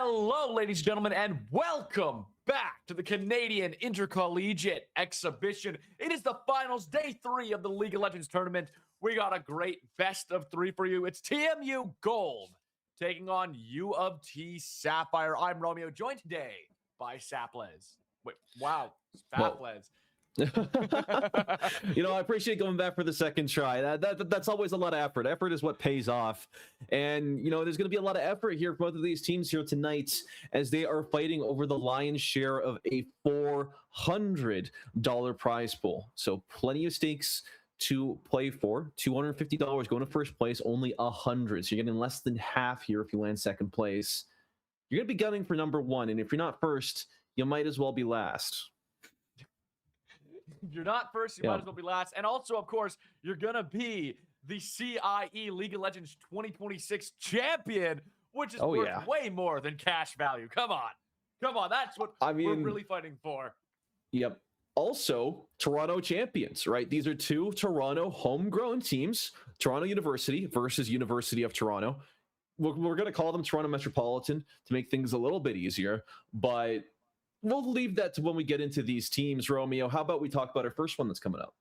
Hello, ladies and gentlemen, and welcome back to the Canadian Intercollegiate Exhibition. It is the finals, day 3 of the League of Legends tournament. We got a great best of 3 for you. It's TMU Gold taking on UofT Sapphire. I'm Romeo, joined today by Saples. Wait, wow, Saples. I appreciate going back for the second try. That's always a lot of effort. Effort is what pays off. And, there's going to be a lot of effort here for both of these teams here tonight as they are fighting over the lion's share of a $400 prize pool. So plenty of stakes to play for. $250 going to first place, only $100. So you're getting less than half here if you land second place. You're going to be gunning for number 1. And if you're not first, you might as well be last. If you're not first, you might as well be last. And also, of course, you're going to be the CIE League of Legends 2026 champion, which is worth way more than cash value. Come on. That's what we're really fighting for. Yep. Also, Toronto champions, right? These are 2 Toronto homegrown teams, Toronto University versus University of Toronto. We're going to call them Toronto Metropolitan to make things a little bit easier, but we'll leave that to when we get into these teams. Romeo, how about we talk about our first one that's coming up?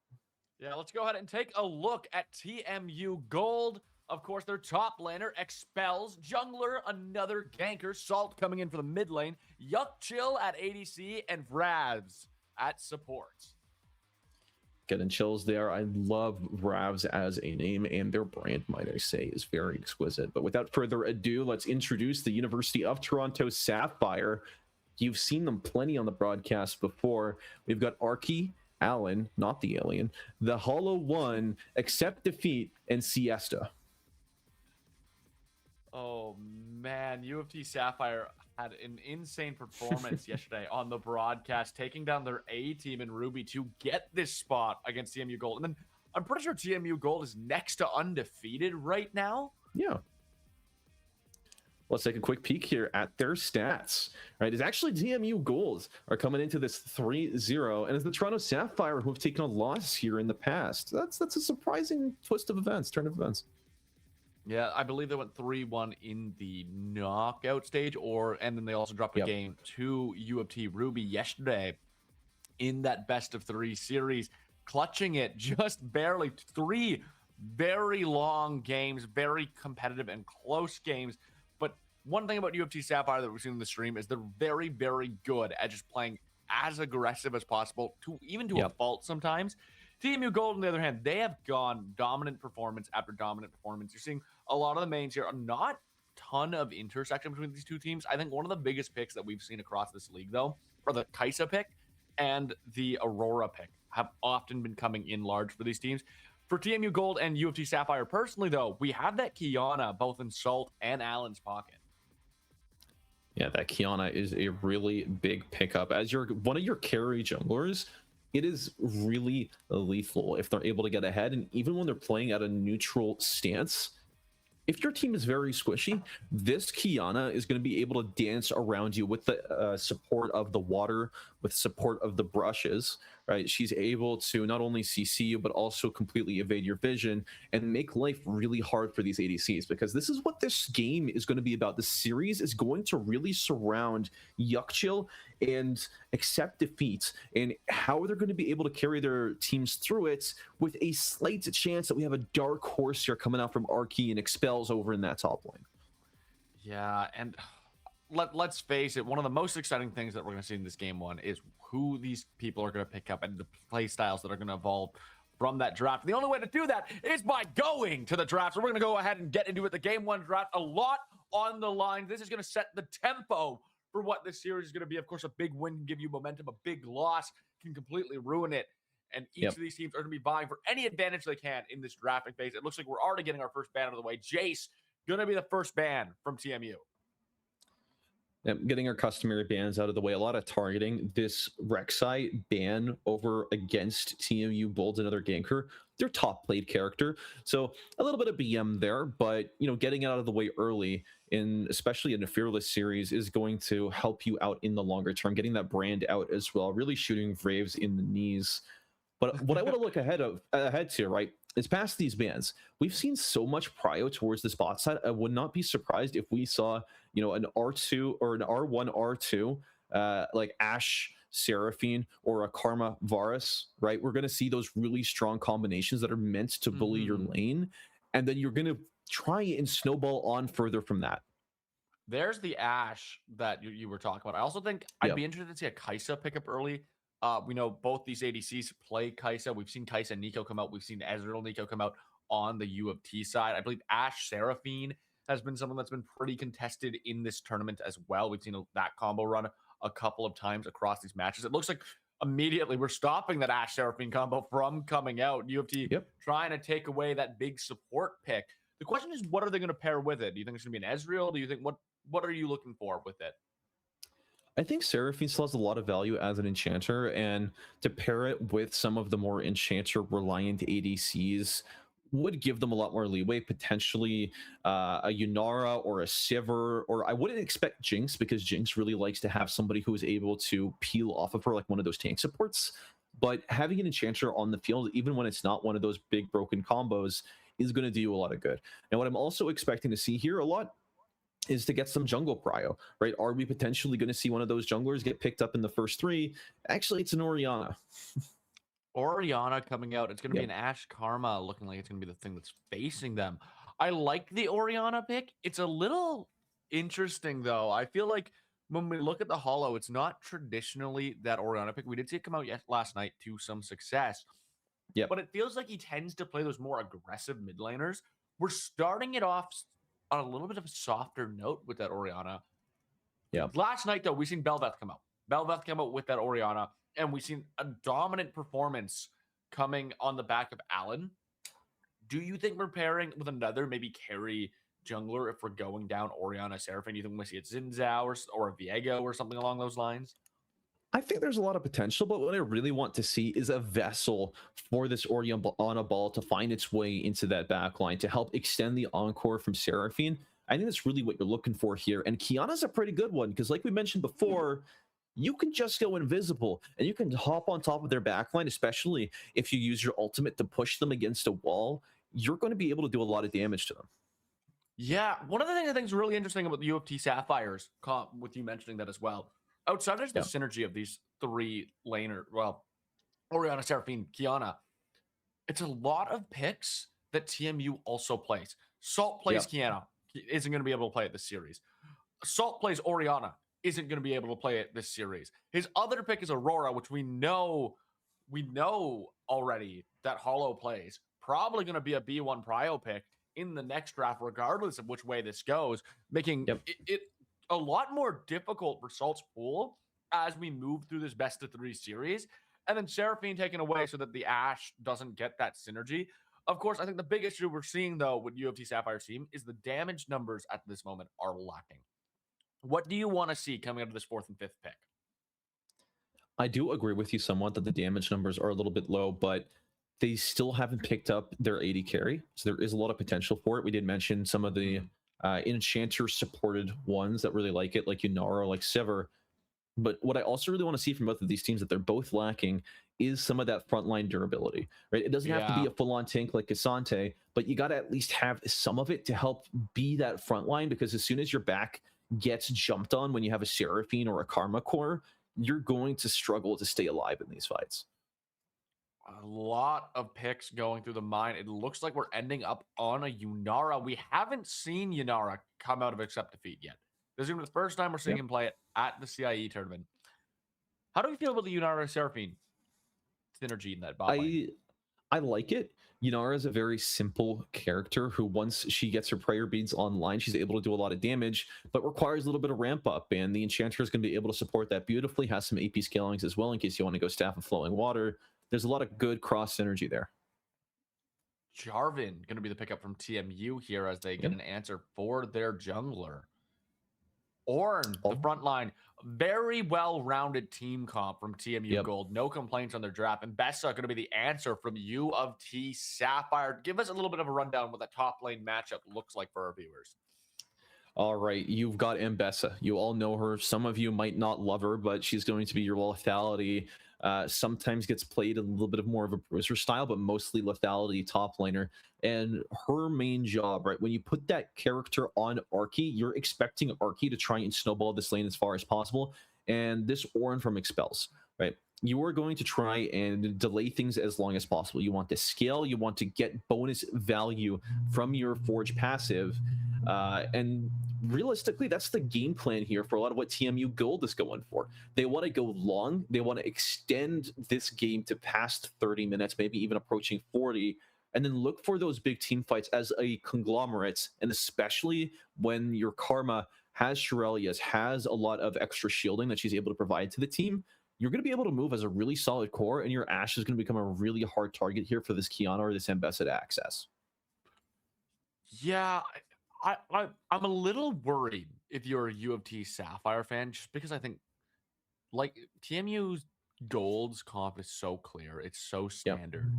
Yeah, let's go ahead and take a look at TMU Gold. Of course, their top laner expels, jungler, another ganker, Salt coming in for the mid lane, UofT at ADC, and Vravs at support. Getting chills there. I love Vravs as a name, and their brand, might I say, is very exquisite. But without further ado, let's introduce the University of Toronto Sapphire. You've seen them plenty on the broadcast before. We've got Arky, Allen, not the alien, the Hollow One, Accept Defeat, and Siesta. Oh, man. UofT Sapphire had an insane performance yesterday on the broadcast, taking down their A team in Ruby to get this spot against TMU Gold. And then I'm pretty sure TMU Gold is next to undefeated right now. Yeah. Let's take a quick peek here at their stats. Right, it's actually TMU Gold are coming into this 3-0, and it's the Toronto Sapphire who have taken a loss here in the past. That's a surprising twist of events, turn of events. Yeah, I believe they went 3-1 in the knockout stage, and then they also dropped a game to UofT Ruby yesterday in that best of 3 series, clutching it just barely. 3 very long games, very competitive and close games. But one thing about UofT Sapphire that we've seen in the stream is they're very, very good at just playing as aggressive as possible, to a fault sometimes. TMU Gold, on the other hand, they have gone dominant performance after dominant performance. You're seeing a lot of the mains here, not a ton of intersection between these two teams. I think one of the biggest picks that we've seen across this league, though, are the Kaisa pick and the Aurora pick have often been coming in large for these teams. For TMU Gold and UofT Sapphire personally, though, we have that Kiana both in Salt and Allen's pocket. Yeah, that Kiana is a really big pickup. As one of your carry junglers, it is really lethal if they're able to get ahead. And even when they're playing at a neutral stance, if your team is very squishy, this Kiana is going to be able to dance around you with the support of the water, with support of the brushes, right? She's able to not only CC you, but also completely evade your vision and make life really hard for these ADCs, because this is what this game is going to be about. The series is going to really surround UofT and Accept Defeat and how they're going to be able to carry their teams through it, with a slight chance that we have a dark horse here coming out from Arky and Expels over in that top lane. Yeah, and let's face it, one of the most exciting things that we're going to see in this game 1 is who these people are going to pick up and the play styles that are going to evolve from that draft. The only way to do that is by going to the draft. So we're going to go ahead and get into it. The game 1 draft, a lot on the line. This is going to set the tempo for what this series is going to be. Of course, a big win can give you momentum. A big loss can completely ruin it. And each of these teams are going to be vying for any advantage they can in this drafting phase. It looks like we're already getting our first ban out of the way. Jace going to be the first ban from TMU. Getting our customary bans out of the way. A lot of targeting. This Rek'Sai ban over against TMU Bold's another ganker. Their top played character. So a little bit of BM there, but getting it out of the way early, especially in a Fearless series, is going to help you out in the longer term. Getting that brand out as well. Really shooting Vraves in the knees. But what I want to look ahead to, right, is past these bans. We've seen so much prio towards this bot side. I would not be surprised if we saw, an R2 or an R1 R2, like Ashe Seraphine or a Karma Varus, right? We're going to see those really strong combinations that are meant to bully your lane, and then you're going to try and snowball on further from that. There's the Ashe that you were talking about. I also think I'd be interested to see a Kai'Sa pick up early. We know both these ADCs play Kai'Sa. We've seen Kai'Sa and Nico come out. We've seen Ezreal Nico come out on the UofT side. I believe Ashe Seraphine has been someone that's been pretty contested in this tournament as well. We've seen that combo run a couple of times across these matches. It looks like immediately we're stopping that Ashe Seraphine combo from coming out. UofT trying to take away that big support pick. The question is, what are they going to pair with it? Do you think it's going to be an Ezreal? Do you think what are you looking for with it? I think Seraphine still has a lot of value as an enchanter, and to pair it with some of the more enchanter reliant ADCs would give them a lot more leeway, potentially a Yunara or a Sivir, or I wouldn't expect Jinx, because Jinx really likes to have somebody who is able to peel off of her, like one of those tank supports. But having an enchanter on the field, even when it's not one of those big broken combos, is going to do you a lot of good. And what I'm also expecting to see here a lot is to get some jungle prio, right? Are we potentially going to see one of those junglers get picked up in the first 3? Actually, it's an Orianna. Orianna coming out. It's going to be an Ashe Karma, looking like it's going to be the thing that's facing them. I like the Orianna pick. It's a little interesting, though. I feel like when we look at the holo, it's not traditionally that Orianna pick. We did see it come out last night to some success. Yeah, but it feels like he tends to play those more aggressive mid laners. We're starting it off on a little bit of a softer note with that Orianna. Yeah. Last night, though, we've seen Bel'Veth come out. Bel'Veth came out with that Orianna, and we've seen a dominant performance coming on the back of Allen. Do you think we're pairing with another maybe carry jungler if we're going down Orianna Seraphine? Do you think we see it Xin or a Viego or something along those lines? I think there's a lot of potential, but what I really want to see is a vessel for this Orianna ball to find its way into that backline to help extend the encore from Seraphine. I think that's really what you're looking for here. And Qiyana's a pretty good one, because like we mentioned before, you can just go invisible and you can hop on top of their backline, especially if you use your ultimate to push them against a wall. You're going to be able to do a lot of damage to them. Yeah, one of the things I think is really interesting about the UofT Sapphires, with you mentioning that as well, outside of the synergy of these 3 laner, well, Orianna, Seraphine, Qiyana, it's a lot of picks that TMU also plays. Salt plays Qiyana, isn't going to be able to play it this series. Salt plays Orianna, isn't going to be able to play it this series. His other pick is Aurora, which we know already that Holo plays. Probably going to be a B1 prio pick in the next draft, regardless of which way this goes, making it a lot more difficult for Salt's pool as we move through this best of 3 series. And then Seraphine taken away so that the Ashe doesn't get that synergy. Of course, I think the big issue we're seeing, though, with UofT Sapphire's team is the damage numbers at this moment are lacking. What do you want to see coming out of this 4th and 5th pick? I do agree with you somewhat that the damage numbers are a little bit low, but they still haven't picked up their AD carry. So there is a lot of potential for it. We did mention some of the enchanter supported ones that really like it, like Yunara, like Sivir. But what I also really want to see from both of these teams that they're both lacking is some of that frontline durability, right? It doesn't have to be a full-on tank like Asante, but you got to at least have some of it to help be that frontline, because as soon as your back gets jumped on when you have a Seraphine or a Karma core, you're going to struggle to stay alive in these fights. A lot of picks going through the mind. It looks like we're ending up on a Yunara. We haven't seen Yunara come out of Accept Defeat yet. This is going to be the first time we're seeing him play it at the CIE tournament. How do you feel about the Yunara Seraphine synergy in that bot lane? I like it. Yunara is a very simple character who, once she gets her prayer beads online, she's able to do a lot of damage, but requires a little bit of ramp up. And the enchanter is going to be able to support that beautifully. Has some AP scalings as well in case you want to go Staff of Flowing Water. There's a lot of good cross synergy there. Jarvan going to be the pickup from TMU here as they get an answer for their jungler. Ornn, the front line, very well-rounded team comp from TMU Gold. No complaints on their draft. And Bessa going to be the answer from UofT Sapphire. Give us a little bit of a rundown what that top lane matchup looks like for our viewers. All right, you've got Mbessa. You all know her. Some of you might not love her, but she's going to be your lethality Sometimes gets played a little bit of more of a bruiser style, but mostly lethality top laner. And her main job, right, when you put that character on Arky, you're expecting Arky to try and snowball this lane as far as possible. And this Ornn from Expels, right? You are going to try and delay things as long as possible. You want to scale, you want to get bonus value from your Forge passive. And realistically, that's the game plan here for a lot of what TMU Gold is going for. They want to go long, they want to extend this game to past 30 minutes, maybe even approaching 40, and then look for those big team fights as a conglomerate, and especially when your Karma has Shirelias, has a lot of extra shielding that she's able to provide to the team. You're going to be able to move as a really solid core, and your Ashe is going to become a really hard target here for this Qiyana or this Ambessa to access. Yeah, I'm a little worried if you're a UofT Sapphire fan, just because I think like TMU's Gold's comp is so clear, it's so standard,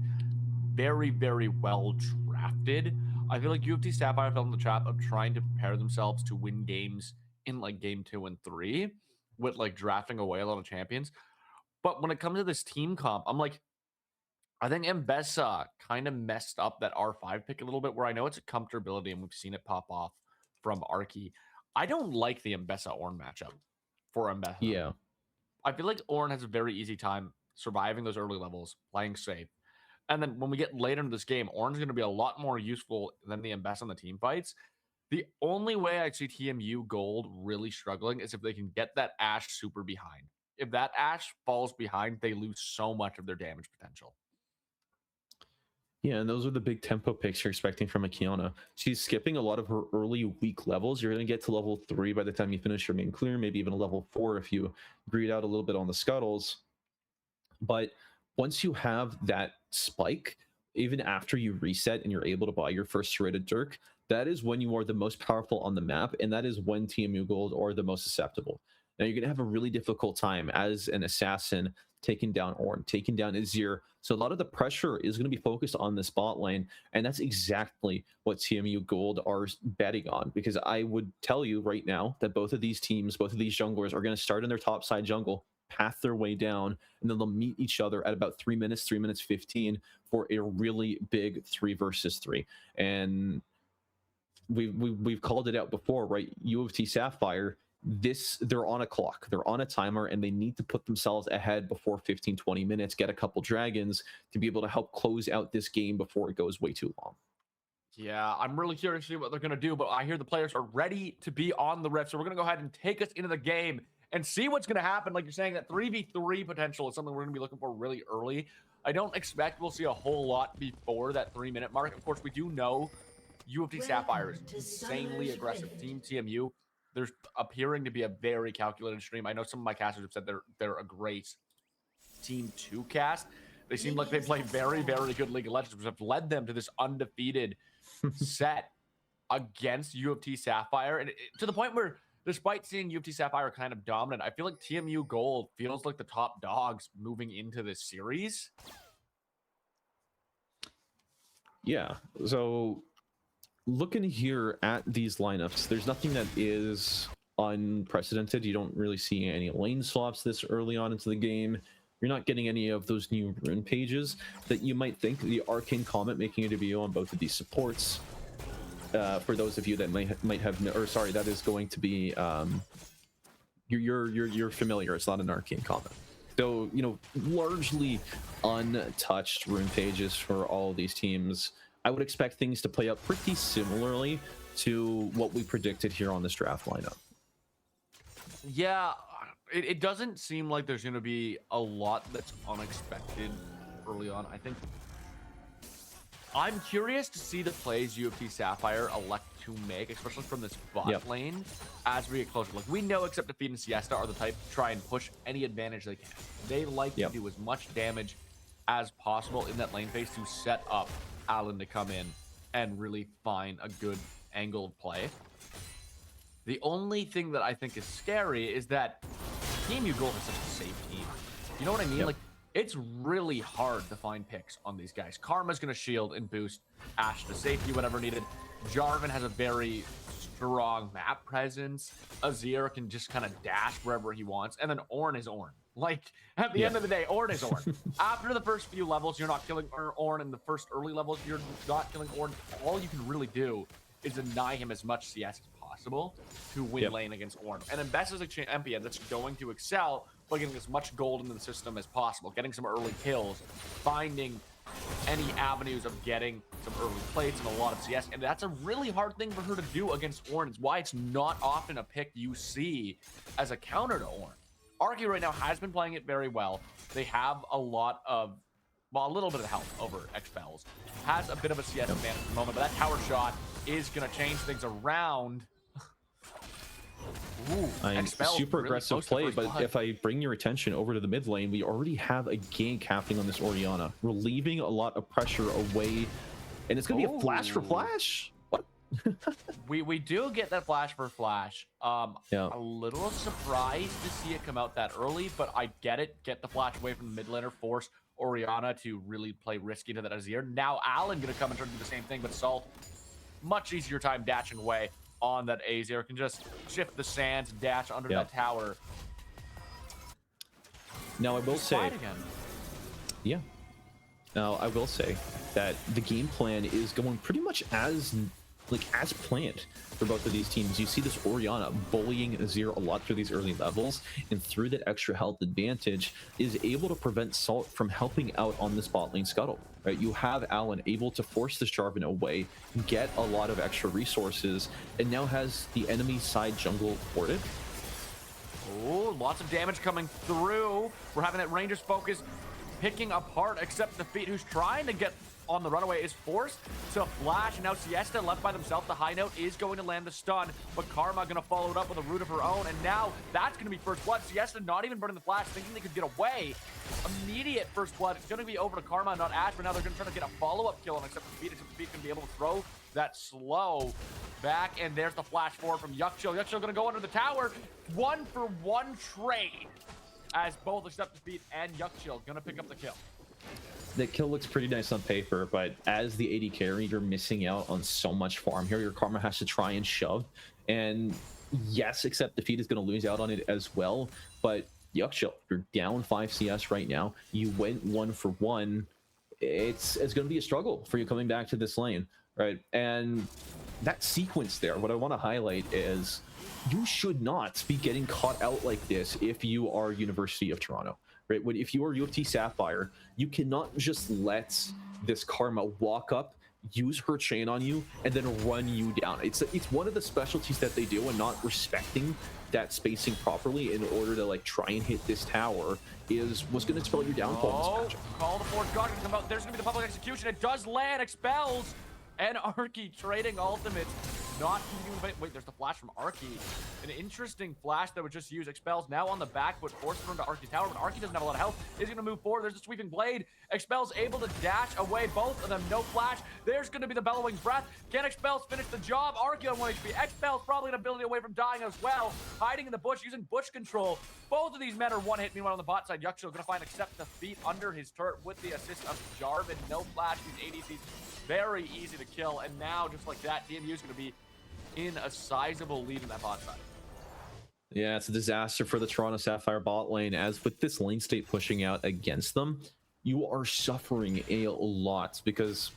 very, very well drafted. I feel like UofT Sapphire fell in the trap of trying to prepare themselves to win games in like game 2 and 3 with like drafting away a lot of champions. But when it comes to this team comp, I'm like, I think Ambessa kind of messed up that R5 pick a little bit, where I know it's a comfortability and we've seen it pop off from Arky. I don't like the Ambessa Ornn matchup for Ambessa. Yeah. I feel like Ornn has a very easy time surviving those early levels, playing safe. And then when we get later into this game, Ornn's going to be a lot more useful than the Ambessa in the team fights. The only way I see TMU Gold really struggling is if they can get that Ashe super behind. If that Ashe falls behind, they lose so much of their damage potential. Yeah, and those are the big tempo picks you're expecting from a Qiyana. She's skipping a lot of her early weak levels. You're going to get to level 3 by the time you finish your main clear, maybe even a level 4 if you greed out a little bit on the scuttles. But once you have that spike, even after you reset and you're able to buy your first curated Dirk, that is when you are the most powerful on the map, and that is when TMU Gold are the most susceptible. Now, you're going to have a really difficult time as an assassin taking down Ornn, taking down Azir. So a lot of the pressure is going to be focused on the spot lane, and that's exactly what TMU Gold are betting on, because I would tell you right now that both of these teams, both of these junglers are going to start in their top side jungle, path their way down, and then they'll meet each other at about 3 minutes 15 for a really big 3 versus 3. And we've called it out before, right? UofT Sapphire, they're on a clock, they're on a timer, and they need to put themselves ahead before 15-20 minutes, get a couple dragons to be able to help close out this game before it goes way too long. Yeah, I'm really curious to see what they're going to do, but I hear the players are ready to be on the riff, so we're going to go ahead and take us into the game and see what's going to happen. Like you're saying, that 3v3 potential is something we're going to be looking for really early. I don't expect we'll see a whole lot before that 3-minute mark. Of course, we do know UofT Sapphire is insanely aggressive team. TMU, there's appearing to be a very calculated stream. I know some of my casters have said they're a great team to cast. They seem like they play very, very good League of Legends, which have led them to this undefeated set against UofT Sapphire. And to the point where, despite seeing UofT Sapphire kind of dominant, I feel like TMU Gold feels like the top dogs moving into this series. Yeah, so looking here at these lineups, there's nothing that is unprecedented. You don't really see any lane swaps this early on into the game. You're not getting any of those new rune pages that you might think. The Arcane Comet making a debut on both of these supports. For those of you that might have, or sorry, that is going to be you're familiar. It's not an Arcane Comet. So, you know, largely untouched rune pages for all of these teams. I would expect things to play out pretty similarly to what we predicted here on this draft lineup. Yeah, it doesn't seem like there's going to be a lot that's unexpected early on. I think I'm curious to see the plays UofT Sapphire elect to make, especially from this bot lane, as we get closer. Like, we know Except Defeat and Siesta are the type to try and push any advantage they can. They like to do as much damage as possible in that lane phase to set up Alan to come in and really find a good angle of play. The only thing that I think is scary is that TMU Gold is such a safe team. You know what I mean? Like, it's really hard to find picks on these guys. Karma's going to shield and boost Ashe to safety whenever needed. Jarvan has a very strong map presence. Azir can just kind of dash wherever he wants. And then Ornn is Ornn. Like, at the end of the day, Ornn is Ornn. After the first few levels, you're not killing Ornn. In the first early levels, you're not killing Ornn. All you can really do is deny him as much CS as possible to win lane against Ornn. And Mbess is a champion that's going to excel by getting as much gold into the system as possible, getting some early kills, finding any avenues of getting some early plates and a lot of CS. And that's a really hard thing for her to do against Ornn. It's why it's not often a pick you see as a counter to Ornn. Arky right now has been playing it very well. They have a lot of, well, a little bit of health over Expels. Has a bit of a CS advantage at the moment, but that tower shot is going to change things around. Ooh, I mean, super really aggressive play, but if I bring your attention over to the mid lane, we already have a gank happening on this Orianna, relieving a lot of pressure away, and it's going to be a flash for flash. What? we do get that flash for flash. A little surprised to see it come out that early, but I get it. Get the flash away from the mid laner, force Orianna to really play risky to that Azir. Now Allen going to come and try to do the same thing, but Salt, much easier time dashing away on that Azir, can just shift the sands, dash under that tower. Now I will say, now I will say that the game plan is going pretty much as planned for both of these teams. You see this Orianna bullying Azir a lot through these early levels, and through that extra health advantage is able to prevent Salt from helping out on this bot lane scuttle. Right, you have Allen able to force this Jarvan away, get a lot of extra resources, and now has the enemy side jungle ported. Oh, lots of damage coming through. We're having that Rangers focus picking apart, except the Feet, who's trying to get on the runaway, is forced to flash. And now Siesta left by themselves. The high note is going to land the stun, but Karma going to follow it up with a root of her own. And now that's going to be first blood. Siesta not even burning the flash, thinking they could get away. Immediate first blood. It's going to be over to Karma, not Ash, but now they're going to try to get a follow-up kill on except the Feet. Except the Feet can be able to throw that slow back. And there's the flash forward from Yuckchill. Yuckchill going to go under the tower. 1-for-1 trade, as both Accept Defeat and Yuckchill going to pick up the kill. The kill looks pretty nice on paper, but as the AD carry, you're missing out on so much farm here. Your Karma has to try and shove, and yes, Accept Defeat is going to lose out on it as well, but Yuckchill, you're down 5 CS right now. You went 1-for-1. It's going to be a struggle for you coming back to this lane, right? And that sequence there, what I want to highlight is you should not be getting caught out like this if you are University of Toronto. Right? If you are UofT Sapphire, you cannot just let this Karma walk up, use her chain on you, and then run you down. It's one of the specialties that they do, and not respecting that spacing properly in order to like try and hit this tower is what's going to spell your downfall in this matchup. Call the Forge God to come out. There's going to be the public execution. It does land. Expels. And Arky trading ultimates. Not wait, there's the flash from Arky. An interesting flash that would just use Expels now on the back, but forced him to Arky's tower. But Arky doesn't have a lot of health. Is he going to move forward? There's a sweeping blade. Expels able to dash away both of them. No flash. There's going to be the bellowing breath. Can Expels finish the job? Arky on 1 HP. Expels probably an ability away from dying as well. Hiding in the bush, using bush control. Both of these men are one hit. Meanwhile, on the bot side, Yuckchill going to find Accept Defeat under his turret with the assist of Jarvan. No flash. These ADCs very easy to kill. And now, just like that, TMU is going to be in a sizable lead in that bot side. Yeah, it's a disaster for the Toronto Sapphire bot lane, as with this lane state pushing out against them, you are suffering a lot because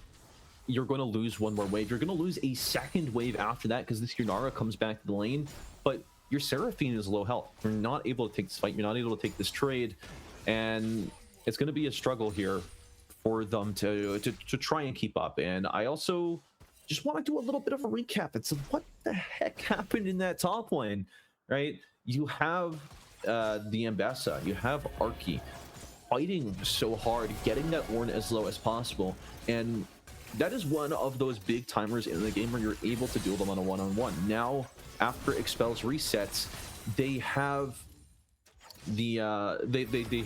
you're going to lose one more wave. You're going to lose a second wave after that because this Yunara comes back to the lane, but your Seraphine is low health. You're not able to take this fight. You're not able to take this trade, and it's going to be a struggle here for them to try and keep up. And I also just want to do a little bit of a recap. It's what the heck happened in that top lane, right? You have the Ambessa, you have Arky fighting so hard, getting that Ornn as low as possible, and that is one of those big timers in the game where you're able to duel them on a one-on-one. Now, after Expels resets, they have they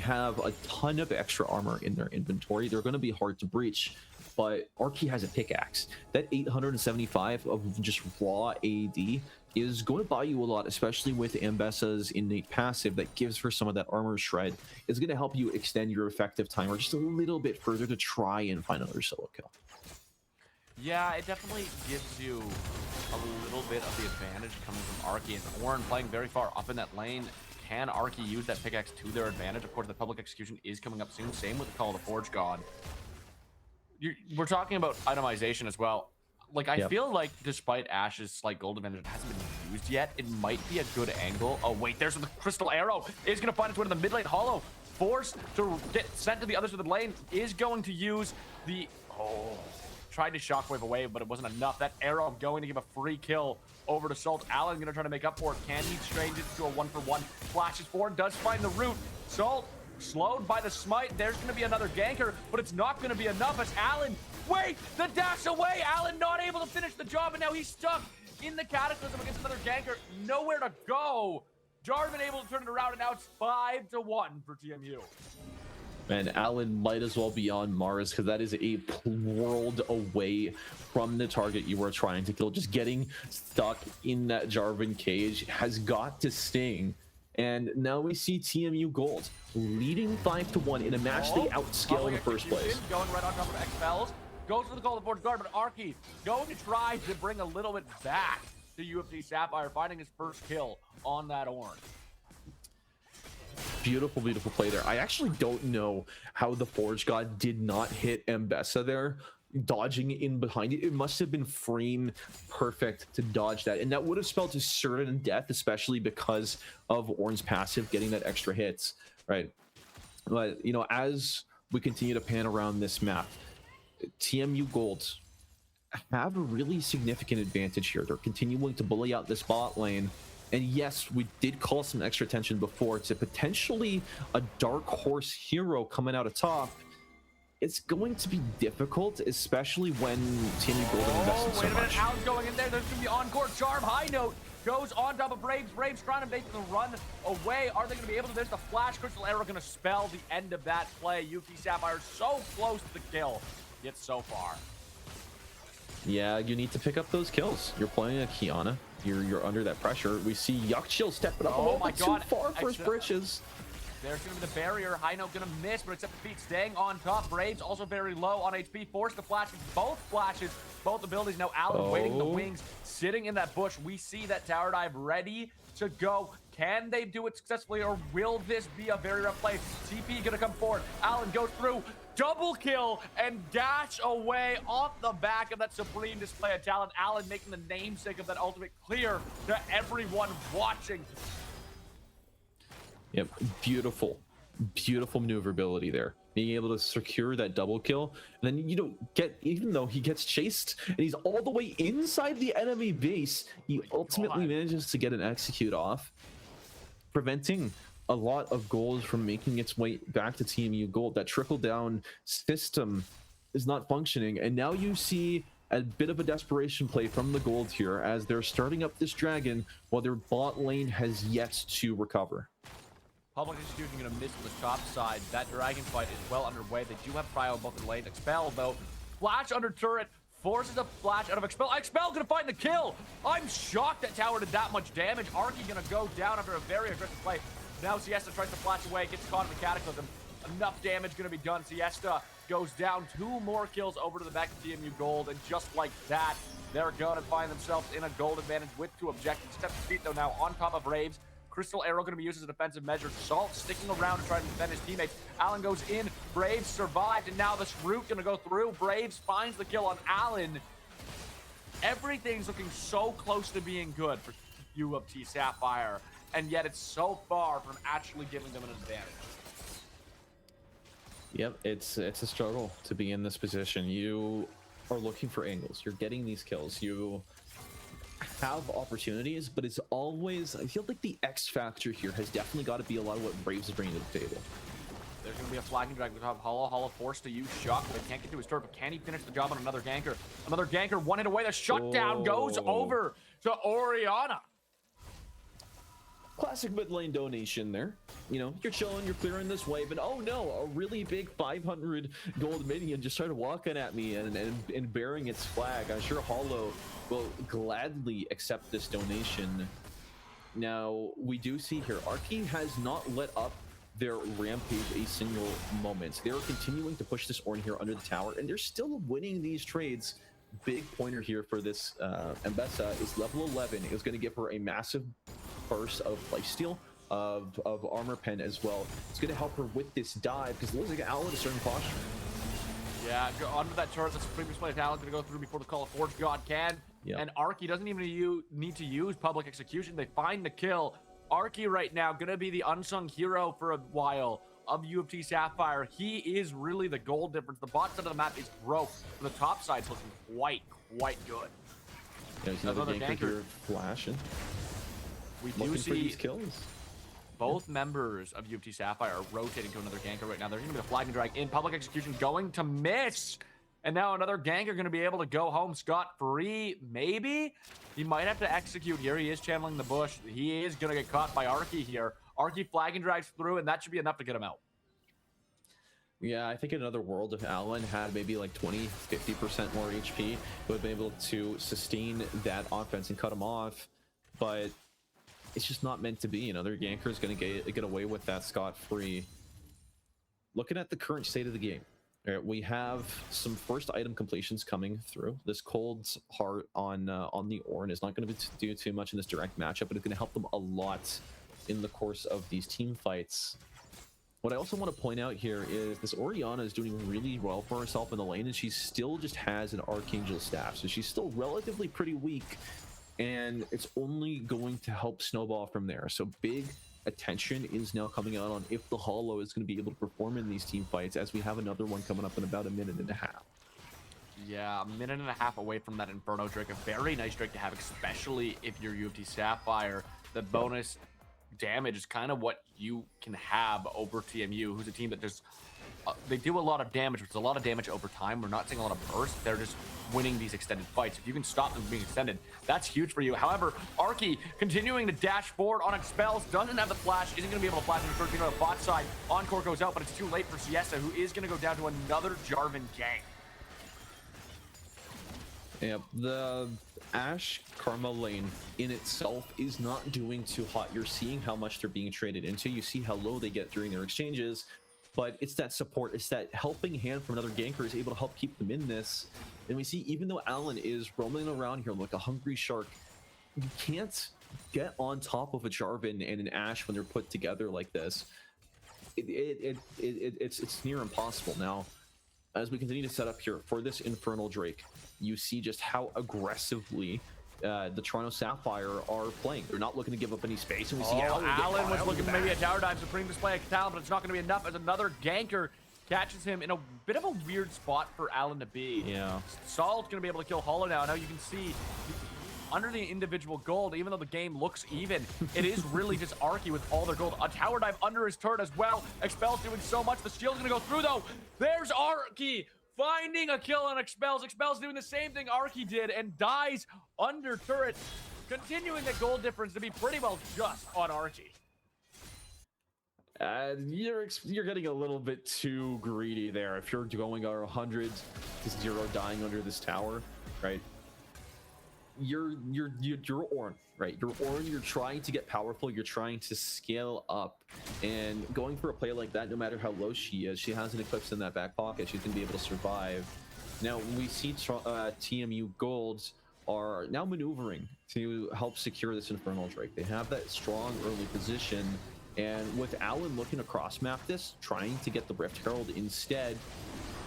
have a ton of extra armor in their inventory. They're going to be hard to breach, but Arky has a pickaxe. That 875 of just raw AD is going to buy you a lot, especially with Ambessa's innate passive that gives her some of that armor shred. It's going to help you extend your effective timer just a little bit further to try and find another solo kill. Yeah, it definitely gives you a little bit of the advantage coming from Arky, and Ornn playing very far up in that lane Can Arky use that pickaxe to their advantage? Of course, the public execution is coming up soon. Same with the Call of the Forge God. We're talking about itemization as well. Like, I feel like despite Ash's slight gold advantage, it hasn't been used yet. It might be a good angle. Oh, wait, there's the crystal arrow. Is going to find its way to the mid lane. Hollow, forced to get sent to the other side of the lane, is going to use the... Oh, tried to shockwave away, but it wasn't enough. That arrow going to give a free kill over to Salt. Allen going to try to make up for it. Can he change it to a 1-for-1? Flashes forward, does find the root. Salt slowed by the smite. There's going to be another ganker, but it's not going to be enough as Allen... Wait, the dash away. Allen not able to finish the job, and now he's stuck in the Cataclysm against another ganker. Nowhere to go. Jarvan able to turn it around, and now it's 5-1 for TMU. Man, Allen might as well be on Mars because that is a world away from the target you were trying to kill. Just getting stuck in that Jarvan cage has got to sting. And now we see TMU Gold leading 5-1 in a match they outscale in the first place. Going right on top of Expels. Goes for the Call of the Forge guard, but Arky going to try to bring a little bit back to UofT Sapphire, finding his first kill on that orange. Beautiful, beautiful play there. I actually don't know how the Forge God did not hit Mbessa there, dodging in behind it. It must have been frame perfect to dodge that, and that would have spelled a certain death, especially because of Ornn's passive getting that extra hits, right? But, you know, as we continue to pan around this map, TMU Gold have a really significant advantage here. They're continuing to bully out this bot lane. And yes, we did call some extra attention before to potentially a dark horse hero coming out of top. It's going to be difficult, especially when TMU Gold invested so much. Wait a minute, Al's going in there. There's going to be encore. Charm high note goes on top of Braves. Braves trying to make the run away. Are they going to be able to? There's the flash crystal arrow going to spell the end of that play. UofT Sapphire so close to the kill. Yet so far. Yeah, you need to pick up those kills. You're playing a Kiana. You're under that pressure. We see Yuckchill stepping up a little bit too far for his britches. There's going to be the barrier. High note going to miss, but except the feet staying on top. Braves also very low on HP. Forced to flash both flashes, both abilities. Now Allen waiting the wings, sitting in that bush. We see that tower dive ready to go. Can they do it successfully, or will this be a very rough play? TP going to come forward. Allen goes through. Double kill and dash away off the back of that supreme display of talent. Allen making the namesake of that ultimate clear to everyone watching. Yep, beautiful, beautiful maneuverability there. Being able to secure that double kill, and then, you know, even though he gets chased and he's all the way inside the enemy base, he ultimately manages to get an execute off, preventing a lot of goals from making its way back to TMU Gold. That trickle down system is not functioning, and now you see a bit of a desperation play from the Gold here as they're starting up this dragon while their bot lane has yet to recover. Public execution going to miss on the top side. That dragon fight is well underway. They do have prio on both the lanes. Expel though, flash under turret, forces a flash out of Expel. Expel gonna find the kill. I'm shocked that tower did that much damage. Arky gonna go down after a very aggressive play. Now Siesta tries to flash away, gets caught in the Cataclysm. Enough damage going to be done. Siesta goes down. 2 more kills over to the back of TMU Gold, and just like that, they're going to find themselves in a gold advantage with 2 objectives. Step to feet, though, now on top of Raves. Crystal Arrow going to be used as a defensive measure. Salt sticking around to try to defend his teammates. Allen goes in. Braves survived, and now this root going to go through. Braves finds the kill on Allen. Everything's looking so close to being good for UofT Sapphire, and yet it's so far from actually giving them an advantage. Yep, it's a struggle to be in this position. You are looking for angles. You're getting these kills. You have opportunities, but it's always, I feel like the X factor here has definitely got to be a lot of what Braves is bringing to the table. There's going to be a flagging drag on top. Hollow forced to use shock, but can't get to his turret. But can he finish the job on another ganker? Another ganker, 1 hit away. The shutdown goes over to Orianna. Classic mid lane donation there. You know, you're chilling, you're clearing this wave, and oh no, a really big 500 gold minion just started walking at me and bearing its flag. I'm sure Hollow will gladly accept this donation. Now, we do see here, Arky has not let up their rampage a single moment. They're continuing to push this Ornn here under the tower, and they're still winning these trades. Big pointer here for this Mbessa is level 11. It was going to give her a massive burst of lifesteal of armor pen as well. It's going to help her with this dive because it looks like Alan is certain posture. Yeah, go onto that turret. The Supreme Display Talent going to go through before the Call of Forge God can. Yep. And Arky doesn't even need to use public execution. They find the kill. Arky right now going to be the unsung hero for a while of UofT Sapphire. He is really the goal difference. The bot side of the map is broke. The top side's looking quite good. Yeah, there's another ganker here flashing. We do see these kills. Both members of UofT Sapphire are rotating to another ganker right now. There's going to be a flag and drag in. Public execution going to miss. And now another ganker going to be able to go home scot-free, maybe? He might have to execute here. He is channeling the bush. He is going to get caught by Arky here. Arky flag and drags through, and that should be enough to get him out. Yeah, I think in another world, if Alan had maybe like 20, 50% more HP, he would have been able to sustain that offense and cut him off. But it's just not meant to be. Another ganker is going to get away with that scot-free. Looking at the current state of the game, we have some first item completions coming through. This Cold Heart on the Ornn is not going to do too much in this direct matchup, but it's going to help them a lot in the course of these team fights. What I also want to point out here is this Orianna is doing really well for herself in the lane, and she still just has an Archangel staff, so she's still relatively pretty weak, and it's only going to help snowball from there. So big attention is now coming out on if the Hollow is going to be able to perform in these team fights, as we have another one coming up in about a minute and a half. Yeah, a minute and a half away from that Inferno Drake. A very nice Drake to have, especially if you're UofT Sapphire. The bonus damage is kind of what you can have over TMU, who's a team that just they do a lot of damage, which is a lot of damage over time. We're not seeing a lot of burst. They're just winning these extended fights. If you can stop them from being extended, that's huge for you. However, Arky continuing to dash forward on Expels, doesn't have the flash, isn't going to be able to flash in the first game on the bot side. Encore goes out, but it's too late for Siesta, who is going to go down to another Jarvan gank. Yeah, the Ashe Karma lane in itself is not doing too hot. You're seeing how much they're being traded into. You see how low they get during their exchanges, but it's that support, it's that helping hand from another ganker is able to help keep them in this. And we see, even though Alan is roaming around here like a hungry shark, you can't get on top of a Jarvan and an Ashe when they're put together like this. It's near impossible. Now, as we continue to set up here for this Infernal Drake, you see just how aggressively the Toronto Sapphire are playing. They're not looking to give up any space, and we see Alan was looking for maybe a tower dive, Supreme Display of talent, but it's not going to be enough as another ganker catches him in a bit of a weird spot for Alan to be. Yeah. Saul's going to be able to kill Hollow now. Now you can see under the individual gold, even though the game looks even, it is really just Arky with all their gold. A tower dive under his turret as well. Expel's doing so much. The shield's going to go through, though. There's Arky finding a kill on Expels. Expels doing the same thing Arky did and dies under turret, continuing the gold difference to be pretty well just on Arky. You're getting a little bit too greedy there. If you're going 100 to 0 dying under this tower, right? You're Ornn, right? You're Ornn, you're trying to get powerful, you're trying to scale up, and going for a play like that, no matter how low she is, she has an Eclipse in that back pocket, she's gonna be able to survive. Now we see TMU Golds are now maneuvering to help secure this Infernal Drake. They have that strong early position, and with Alan looking to cross map this, trying to get the Rift Herald instead,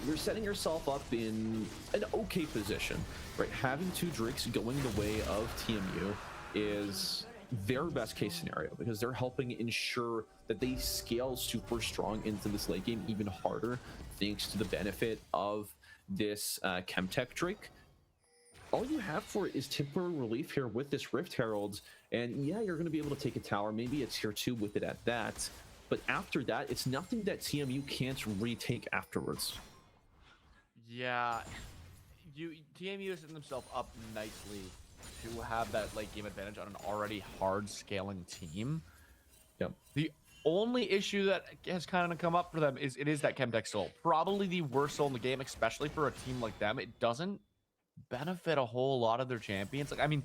you're setting yourself up in an okay position, right? Having two Drakes going the way of TMU is their best case scenario, because they're helping ensure that they scale super strong into this late game even harder, thanks to the benefit of this Chemtech Drake. All you have for it is temporary relief here with this Rift Herald, and yeah, you're going to be able to take a tower, maybe a tier 2 with it at that, but after that, it's nothing that TMU can't retake afterwards. Yeah, TMU is setting themselves up nicely to have that late game advantage on an already hard scaling team. Yep. The only issue that has kind of come up for them is it is that Chemtech soul. Probably the worst soul in the game, especially for a team like them. It doesn't benefit a whole lot of their champions. Like, I mean,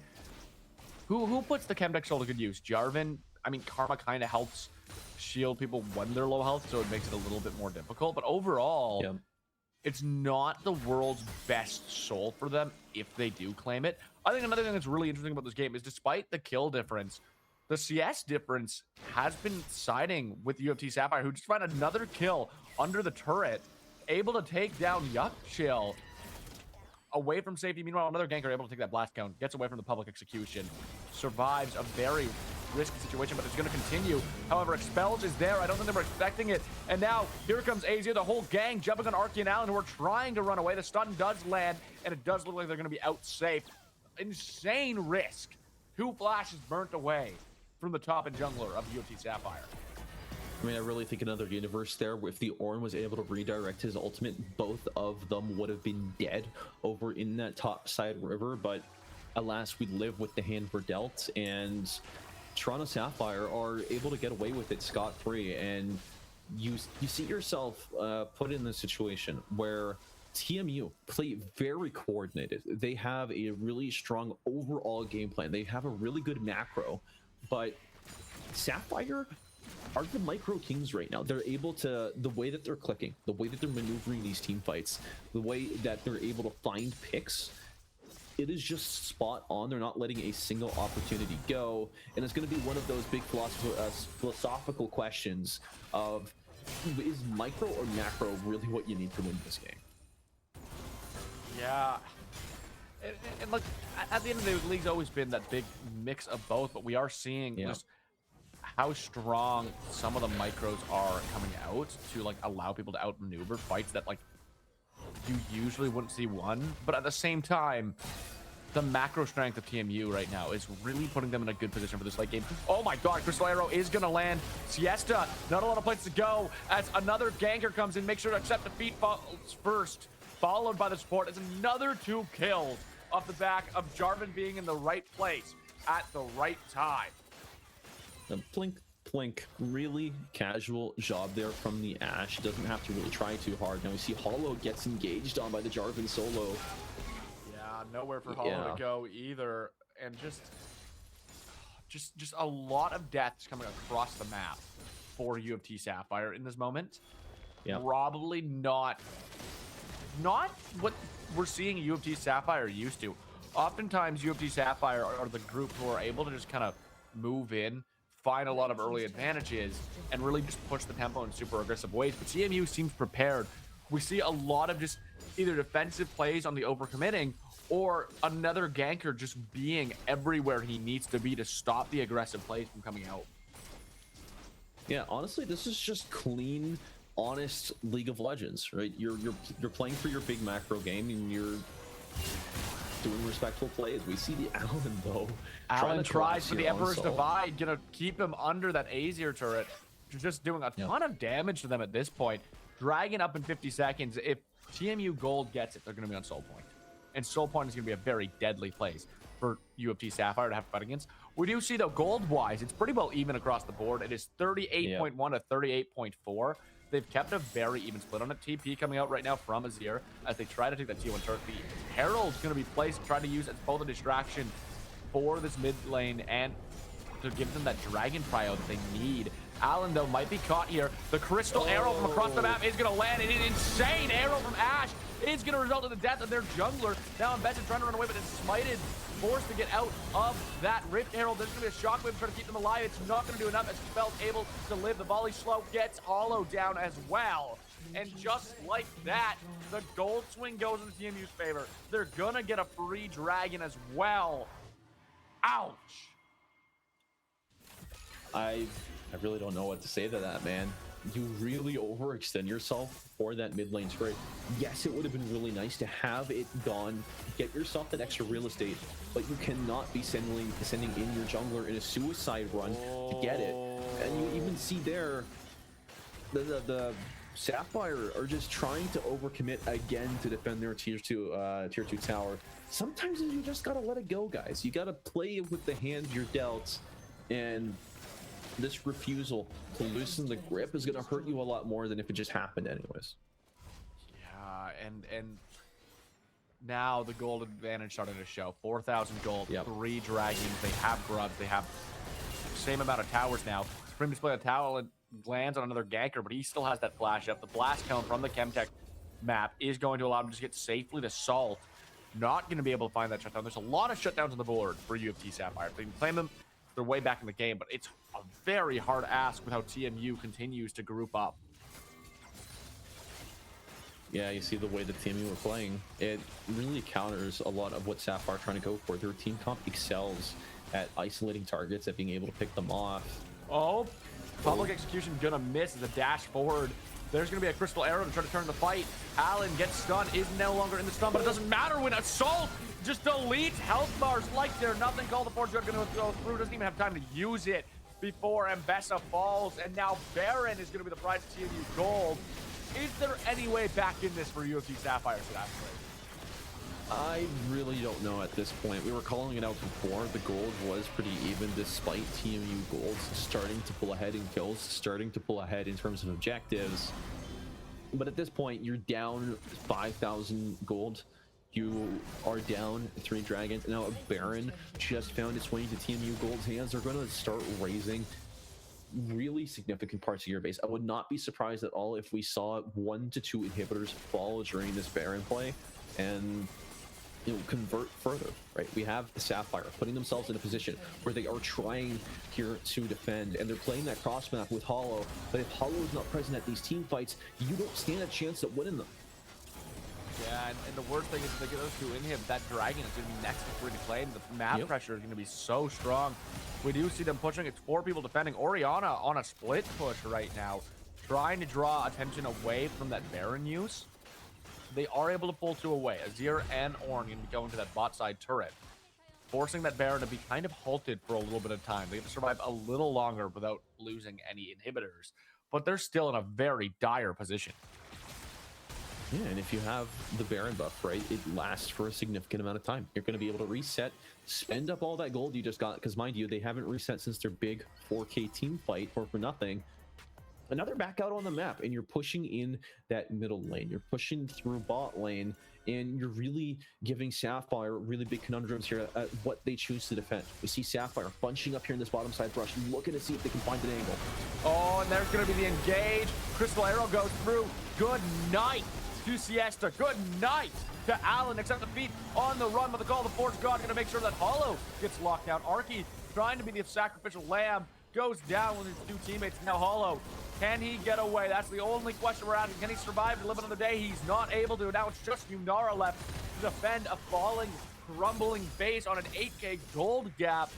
who puts the Chemtech soul to good use? Jarvan. I mean, Karma kind of helps shield people when they're low health, so it makes it a little bit more difficult. But overall, yep, it's not the world's best soul for them if they do claim it. I think another thing that's really interesting about this game is despite the kill difference, the CS difference has been siding with UofT Sapphire, who just found another kill under the turret, able to take down Yuck Chill away from safety. Meanwhile, another ganker able to take that blast count, gets away from the public execution, survives a very risky situation, but it's going to continue. However, Expelled is there. I don't think they were expecting it. And now, here comes Azir, the whole gang jumping on Arky and Allen, who are trying to run away. The stun does land, and it does look like they're going to be out safe. Insane risk. 2 flashes burnt away from the top and jungler of UofT Sapphire. I mean, I really think another universe there, if the Ornn was able to redirect his ultimate, both of them would have been dead over in that top side river. But alas, we live with the hand we're dealt, and Toronto Sapphire are able to get away with it scot-free. And you see yourself put in this situation where TMU play very coordinated. They have a really strong overall game plan. They have a really good macro, but Sapphire are the micro kings right now. They're able to, the way that they're clicking, the way that they're maneuvering these team fights, the way that they're able to find picks, it is just spot on. They're not letting a single opportunity go. And it's going to be one of those big philosophical questions of, is micro or macro really what you need to win this game? Yeah. And look, at the end of the day, the league's always been that big mix of both, but we are seeing just how strong some of the micros are coming out to like allow people to outmaneuver fights that like you usually wouldn't see won. But at the same time, the macro strength of TMU right now is really putting them in a good position for this late game. Oh my god, Crystal Arrow is gonna land. Siesta, not a lot of places to go as another ganker comes in. Make sure to accept defeat first, followed by the support. It's another 2 kills off the back of Jarvan being in the right place at the right time. The plink, really casual job there from the Ashe. Doesn't have to really try too hard. Now we see Hollow gets engaged on by the Jarvan solo. Yeah, nowhere for Hollow to go either. And just a lot of deaths coming across the map for UofT Sapphire in this moment. Yeah. Probably not what we're seeing UofT Sapphire used to. Oftentimes, UofT Sapphire are the group who are able to just kind of move in, find a lot of early advantages, and really just push the tempo in super aggressive ways. But TMU seems prepared. We see a lot of just either defensive plays on the overcommitting or another ganker just being everywhere he needs to be to stop the aggressive plays from coming out. Yeah, honestly, this is just clean, honest League of Legends, right? You're playing for your big macro game, and you're doing respectful plays. We see the Allen though. Allen tries for the Emperor's Divide, gonna keep him under that Azir turret. Just doing a ton of damage to them at this point. Dragon up in 50 seconds. If TMU Gold gets it, they're gonna be on Soul Point. And Soul Point is gonna be a very deadly place for UofT Sapphire to have to fight against. We do see though, gold-wise, it's pretty well even across the board. It is 38.1 to 38.4. They've kept a very even split on it. TP coming out right now from Azir as they try to take that T1 turret. The Herald's going to be placed, try to use it as both a distraction for this mid lane and to give them that dragon prio that they need. Allen, though, might be caught here. The Crystal Arrow from across the map is going to land. And an insane arrow from Ashe is going to result in the death of their jungler. Now Invested trying to run away, but it's smited. Forced to get out of that Rift Herald. There's going to be a shockwave trying to keep them alive. It's not going to do enough as Spell's able to live. The volley slow gets Hollow down as well. And just like that, the gold swing goes in TMU's favor. They're going to get a free dragon as well. Ouch. I really don't know what to say to that, man. You really overextend yourself for that mid lane turret. Yes, it would have been really nice to have it gone, get yourself that extra real estate, but you cannot be sending in your jungler in a suicide run to get it. And you even see there, the Sapphire are just trying to overcommit again to defend their tier 2 tower. Sometimes you just gotta let it go, guys. You gotta play with the hand you're dealt, and this refusal to loosen the grip is going to hurt you a lot more than if it just happened anyways. Yeah, and now the gold advantage starting to show. 4,000 gold, 3 dragons. They have grubs. They have the same amount of towers now. Supreme Display a tower and lands on another ganker, but he still has that flash up. The blast cone from the Chemtech map is going to allow him to just get safely to Salt. Not going to be able to find that shutdown. There's a lot of shutdowns on the board for UofT Sapphire. If they can claim them their way back in the game, but it's a very hard ask with how TMU continues to group up. Yeah, you see the way the TMU are playing, it really counters a lot of what Sapphire are trying to go for. Their team comp excels at isolating targets, at being able to pick them off. Oh, public execution gonna miss as a dash forward. There's gonna be a crystal arrow to try to turn the fight. Allen gets stunned, is no longer in the stun, but it doesn't matter when Assault just deletes health bars like they're nothing. Call the Forge gonna go through, doesn't even have time to use it before Mbessa falls, and now Baron is gonna be the prize of TMU gold. Is there any way back in this for UofT Sapphire, I really don't know at this point. We were calling it out before. The gold was pretty even despite TMU golds starting to pull ahead in kills, starting to pull ahead in terms of objectives. But at this point, you're down 5,000 gold. You are down 3 dragons. And now a Baron just found its way into TMU gold's hands. They're going to start raising really significant parts of your base. I would not be surprised at all if we saw 1 to 2 inhibitors fall during this Baron play and convert further, right? We have the Sapphire putting themselves in a position where they are trying here to defend, and they're playing that cross map with Hollow. But if Hollow is not present at these team fights, you don't stand a chance at winning them. Yeah, and the worst thing is if they get those 2 inhib, that dragon is going to be next to free to play, and the map pressure is going to be so strong. We do see them pushing. It's 4 people defending. Orianna on a split push right now, trying to draw attention away from that Baron use. They are able to pull 2 away. Azir and Ornn going to be going to that bot side turret, forcing that Baron to be kind of halted for a little bit of time. They have to survive a little longer without losing any inhibitors, but they're still in a very dire position. Yeah, and if you have the Baron buff, right, it lasts for a significant amount of time. You're going to be able to reset, spend up all that gold you just got, because mind you, they haven't reset since their big 4K team fight for nothing. Another back out on the map, and you're pushing in that middle lane. You're pushing through bot lane, and you're really giving Sapphire really big conundrums here at what they choose to defend. We see Sapphire bunching up here in this bottom side brush, looking to see if they can find an angle. Oh, and there's going to be the engage. Crystal Arrow goes through. Good night to Siesta. Good night to Allen, except the feet on the run, but the Call of the Forge God going to make sure that Hollow gets locked down. Arky trying to be the sacrificial lamb, goes down with his 2 teammates. Now Hollow, can he get away? That's the only question we're asking. Can he survive to live another day? He's not able to. Now it's just Yunara left to defend a falling, crumbling base on an 8K gold gap.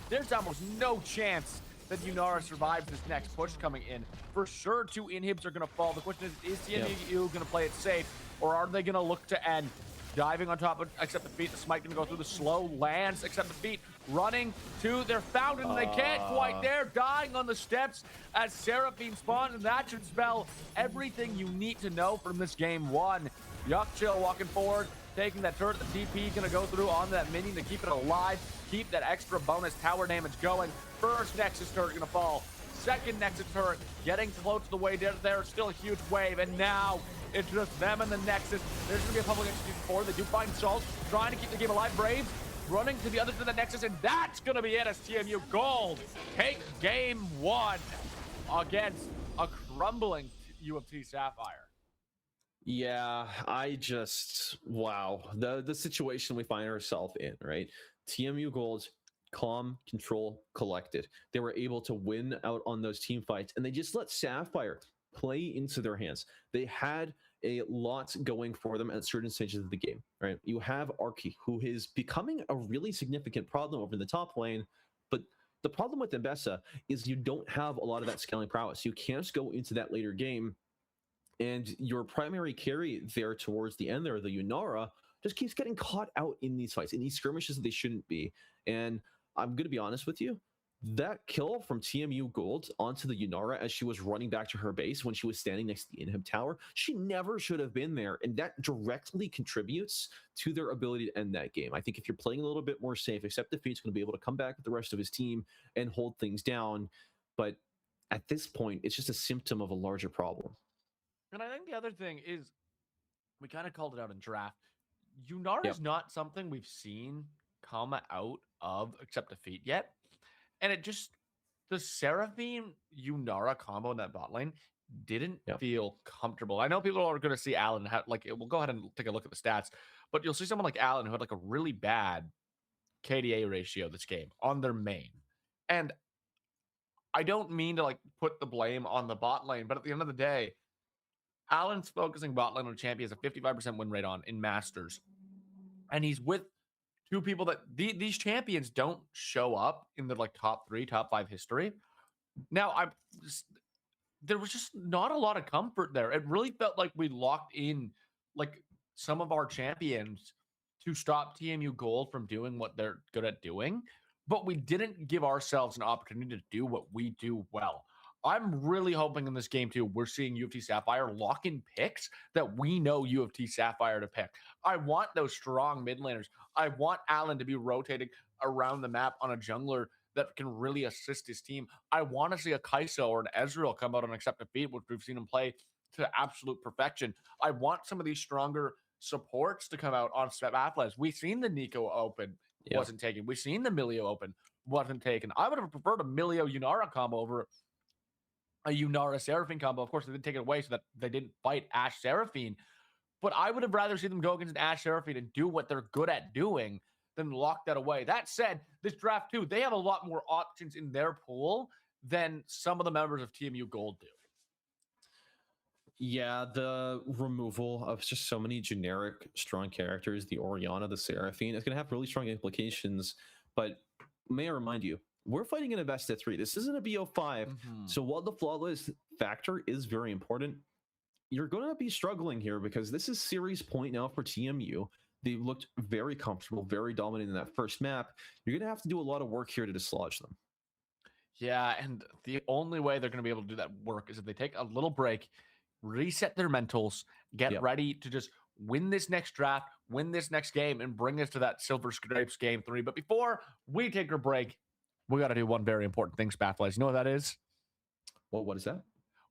There's almost no chance that Yunara survives this next push coming in. For sure, 2 inhibs are going to fall. The question is TMU going to play it safe, or are they going to look to end? Diving on top of Accept Defeat, the smite going to go through the slow lands. Accept Defeat running to their fountain, and they can't quite there. Dying on the steps as Seraphine spawns, and that should spell everything you need to know from this game 1. Yuckchill walking forward, taking that turret. The TP going to go through on that minion to keep it alive, keep that extra bonus tower damage going. First Nexus turret going to fall. Second Nexus turret getting close to the way there. Still a huge wave, and now it's just them and the Nexus. There's going to be a public execution forward. They do find Salt, trying to keep the game alive. Braves running to the other to the Nexus, and that's going to be it as TMU Gold take game 1 against a crumbling UofT Sapphire. Yeah, wow. The situation we find ourselves in, right? TMU Gold, calm, control, collected. They were able to win out on those team fights, and they just let Sapphire play into their hands. They had a lot going for them at certain stages of the game, right? You have Arky, who is becoming a really significant problem over the top lane, but the problem with Mbessa is you don't have a lot of that scaling prowess. You can't go into that later game, and your primary carry there towards the end there, the Yunara, just keeps getting caught out in these fights, in these skirmishes that they shouldn't be. And I'm going to be honest with you, that kill from TMU Gold onto the Yunara as she was running back to her base when she was standing next to the Inhib Tower, she never should have been there. And that directly contributes to their ability to end that game. I think if you're playing a little bit more safe, Accept Defeat's going to be able to come back with the rest of his team and hold things down. But at this point, it's just a symptom of a larger problem. And I think the other thing is, we kind of called it out in draft. Yunara is not something we've seen come out of Accept Defeat yet. And it just, the Seraphine Yunara combo in that bot lane didn't feel comfortable. I know people are going to see Allen, we'll go ahead and take a look at the stats, but you'll see someone like Allen who had like a really bad KDA ratio this game on their main. And I don't mean to like put the blame on the bot lane, but at the end of the day, Allen's focusing bot lane on champions a 55% win rate on in Masters. And he's with two people that these champions don't show up in the like top 3, top 5 history. Now, there was just not a lot of comfort there. It really felt like we locked in like some of our champions to stop TMU Gold from doing what they're good at doing, but we didn't give ourselves an opportunity to do what we do well. I'm really hoping in this game too, we're seeing UofT Sapphire lock in picks that we know UofT Sapphire to pick. I want those strong mid laners. I want Allen to be rotating around the map on a jungler that can really assist his team. I want to see a Kai'Sa or an Ezreal come out and accept defeat, which we've seen him play to absolute perfection. I want some of these stronger supports to come out on Sapphire. We've seen the Nico open, wasn't taken. We've seen the Milio open, wasn't taken. I would have preferred a Milio Yunara combo over a Yunara Seraphine combo. Of course, they did take it away so that they didn't fight Ashe Seraphine. But I would have rather seen them go against an Ashe Seraphine and do what they're good at doing than lock that away. That said, this draft too, they have a lot more options in their pool than some of the members of TMU Gold do. Yeah, the removal of just so many generic strong characters, the Orianna, the Seraphine, is going to have really strong implications. But may I remind you, we're fighting in a best of 3. This isn't a BO5. So while the flawless factor is very important, you're going to be struggling here because this is series point now for TMU. They looked very comfortable, very dominant in that first map. You're going to have to do a lot of work here to dislodge them. Yeah, and the only way they're going to be able to do that work is if they take a little break, reset their mentals, get ready to just win this next draft, win this next game, and bring us to that Silver Scrapes game 3. But before we take our break, we got to do one very important thing, Spathlies. You know what that is? Well, what is that?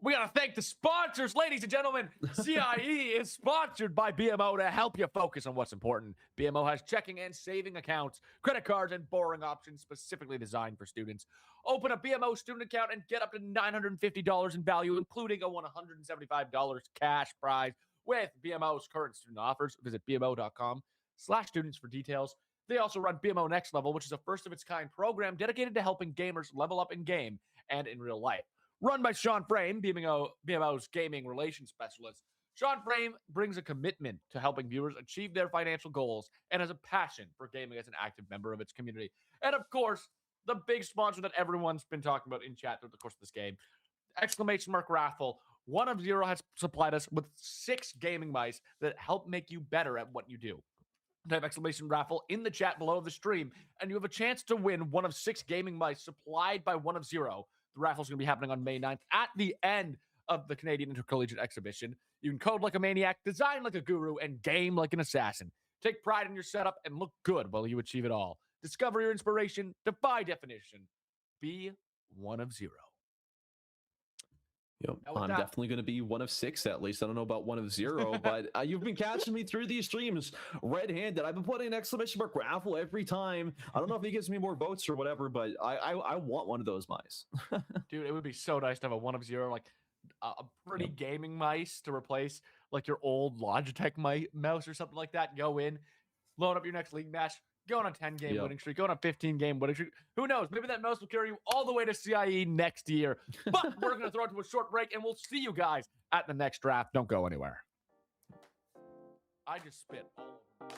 We got to thank the sponsors, ladies and gentlemen. CIE is sponsored by BMO to help you focus on what's important. BMO has checking and saving accounts, credit cards, and borrowing options specifically designed for students. Open a BMO student account and get up to $950 in value, including a $175 cash prize with BMO's current student offers. Visit bmo.com/students for details. They also run BMO Next Level, which is a first-of-its-kind program dedicated to helping gamers level up in game and in real life. Run by Sean Frame, BMO's gaming relations specialist. Sean Frame brings a commitment to helping viewers achieve their financial goals and has a passion for gaming as an active member of its community. And of course, the big sponsor that everyone's been talking about in chat throughout the course of this game, exclamation mark raffle. UofT has supplied us with 6 gaming mice that help make you better at what you do. Type exclamation raffle in the chat below the stream, and you have a chance to win one of 6 gaming mice supplied by UofT. The raffle is going to be happening on May 9th at the end of the Canadian Intercollegiate Exhibition. You can code like a maniac, design like a guru, and game like an assassin. Take pride in your setup and look good while you achieve it all. Discover your inspiration, defy definition, be UofT. Yep. I'm definitely going to be one of 6 at least. I don't know about UofT, but you've been catching me through these streams red-handed. I've been putting an exclamation mark raffle every time. I don't know if he gives me more votes or whatever, but I want one of those mice. Dude, it would be so nice to have a UofT, like a pretty gaming mice to replace like your old Logitech mouse or something like that. Go in, load up your next league match, go on a 10-game winning streak, go on a 15-game winning streak. Who knows? Maybe that mouse will carry you all the way to CIE next year. But we're going to throw it to a short break, and we'll see you guys at the next draft. Don't go anywhere. I just spit all over.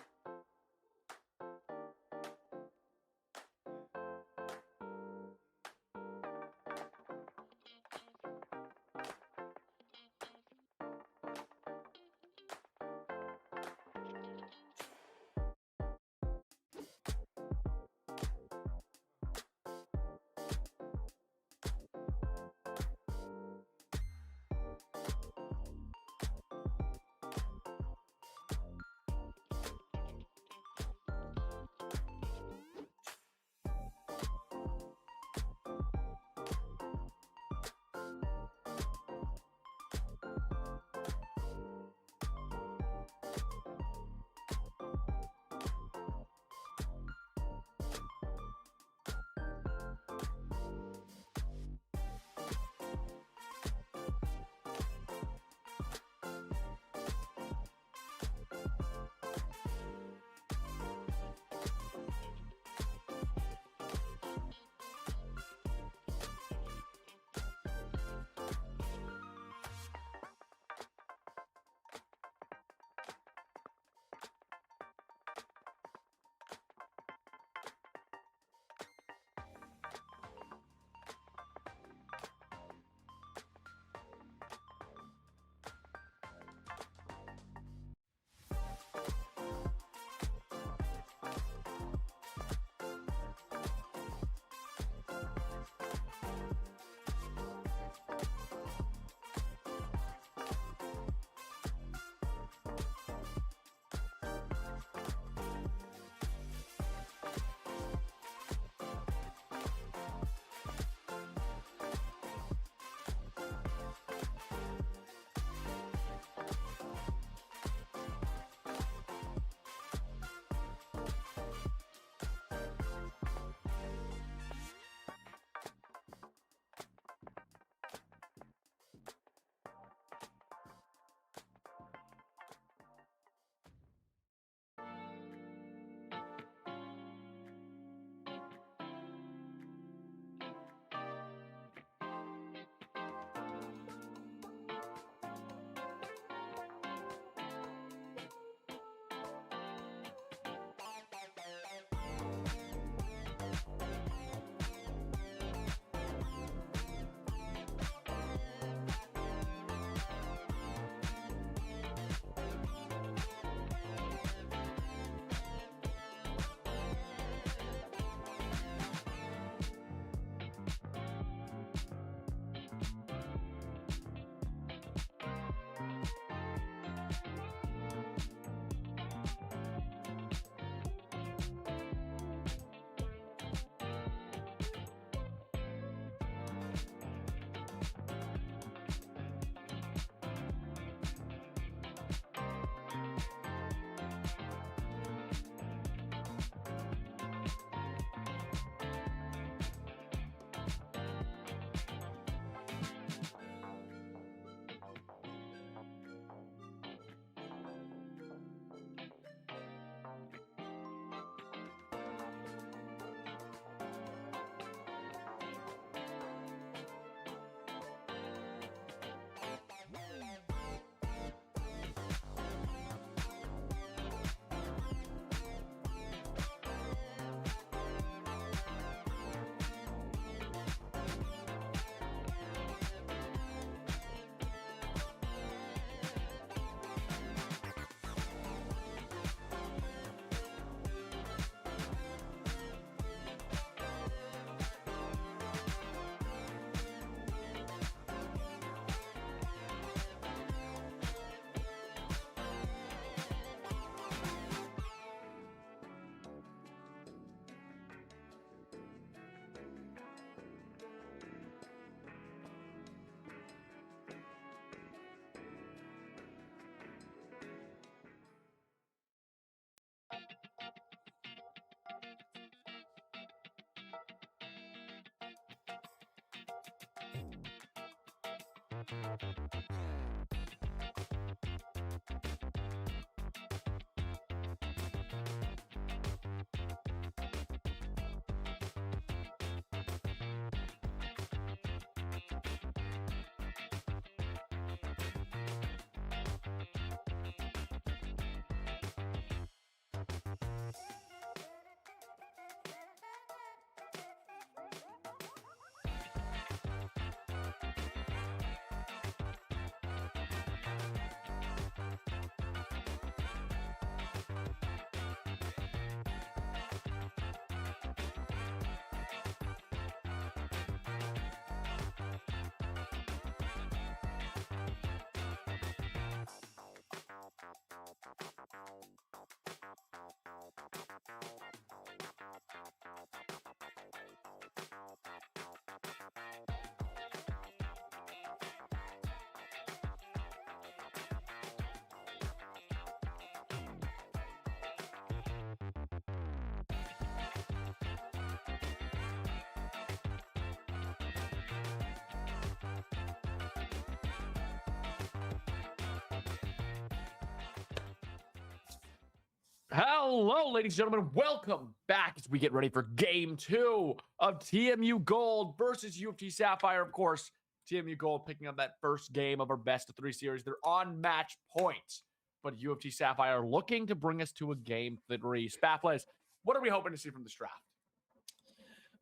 Hello, ladies and gentlemen. Welcome back as we get ready for game 2 of TMU Gold versus UofT Sapphire. Of course, TMU Gold picking up that first game of our best of 3 series. They're on match point, but UofT Sapphire looking to bring us to a game 3. Spaffles, what are we hoping to see from this draft?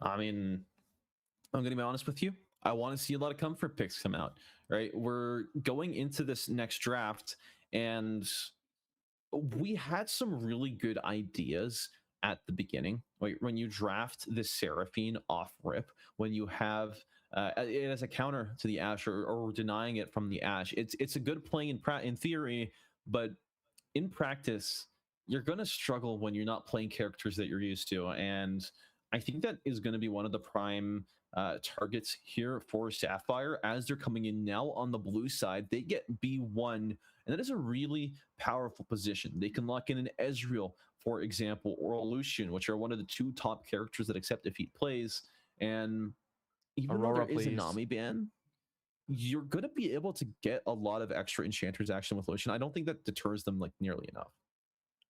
I mean, I'm going to be honest with you. I want to see a lot of comfort picks come out, right? We're going into this next draft, and we had some really good ideas at the beginning. Like when you draft the Seraphine off rip, when you have it as a counter to the Ashe or denying it from the Ashe, it's a good play in theory, but in practice, you're going to struggle when you're not playing characters that you're used to. And I think that is going to be one of the prime targets here for Sapphire as they're coming in now on the blue side. They get B1, and that is a really powerful position. They can lock in an Ezreal, for example, or a Lucian, which are one of the 2 top characters that accept defeat plays. And even Aurora, though there is a please. Nami ban, you're going to be able to get a lot of extra enchanters action with Lucian. I don't think that deters them like nearly enough.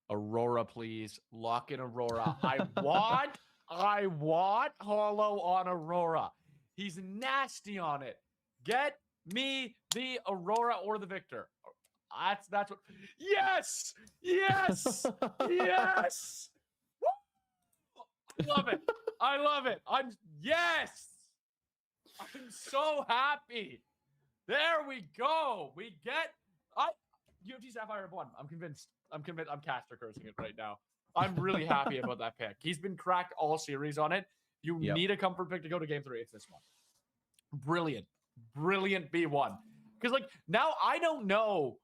Aurora, please. Lock in Aurora. I want Hollow on Aurora. He's nasty on it. Get me the Aurora or the Victor. That's what. Yes! Yes! Yes! Woo! I love it. I love it. Yes! I'm so happy. There we go. We get UofT Sapphire 1. I'm convinced. I'm caster cursing it right now. I'm really happy about that pick. He's been cracked all series on it. You need a comfort pick to go to game 3. It's this one. Brilliant. Brilliant B1. Because like now I don't know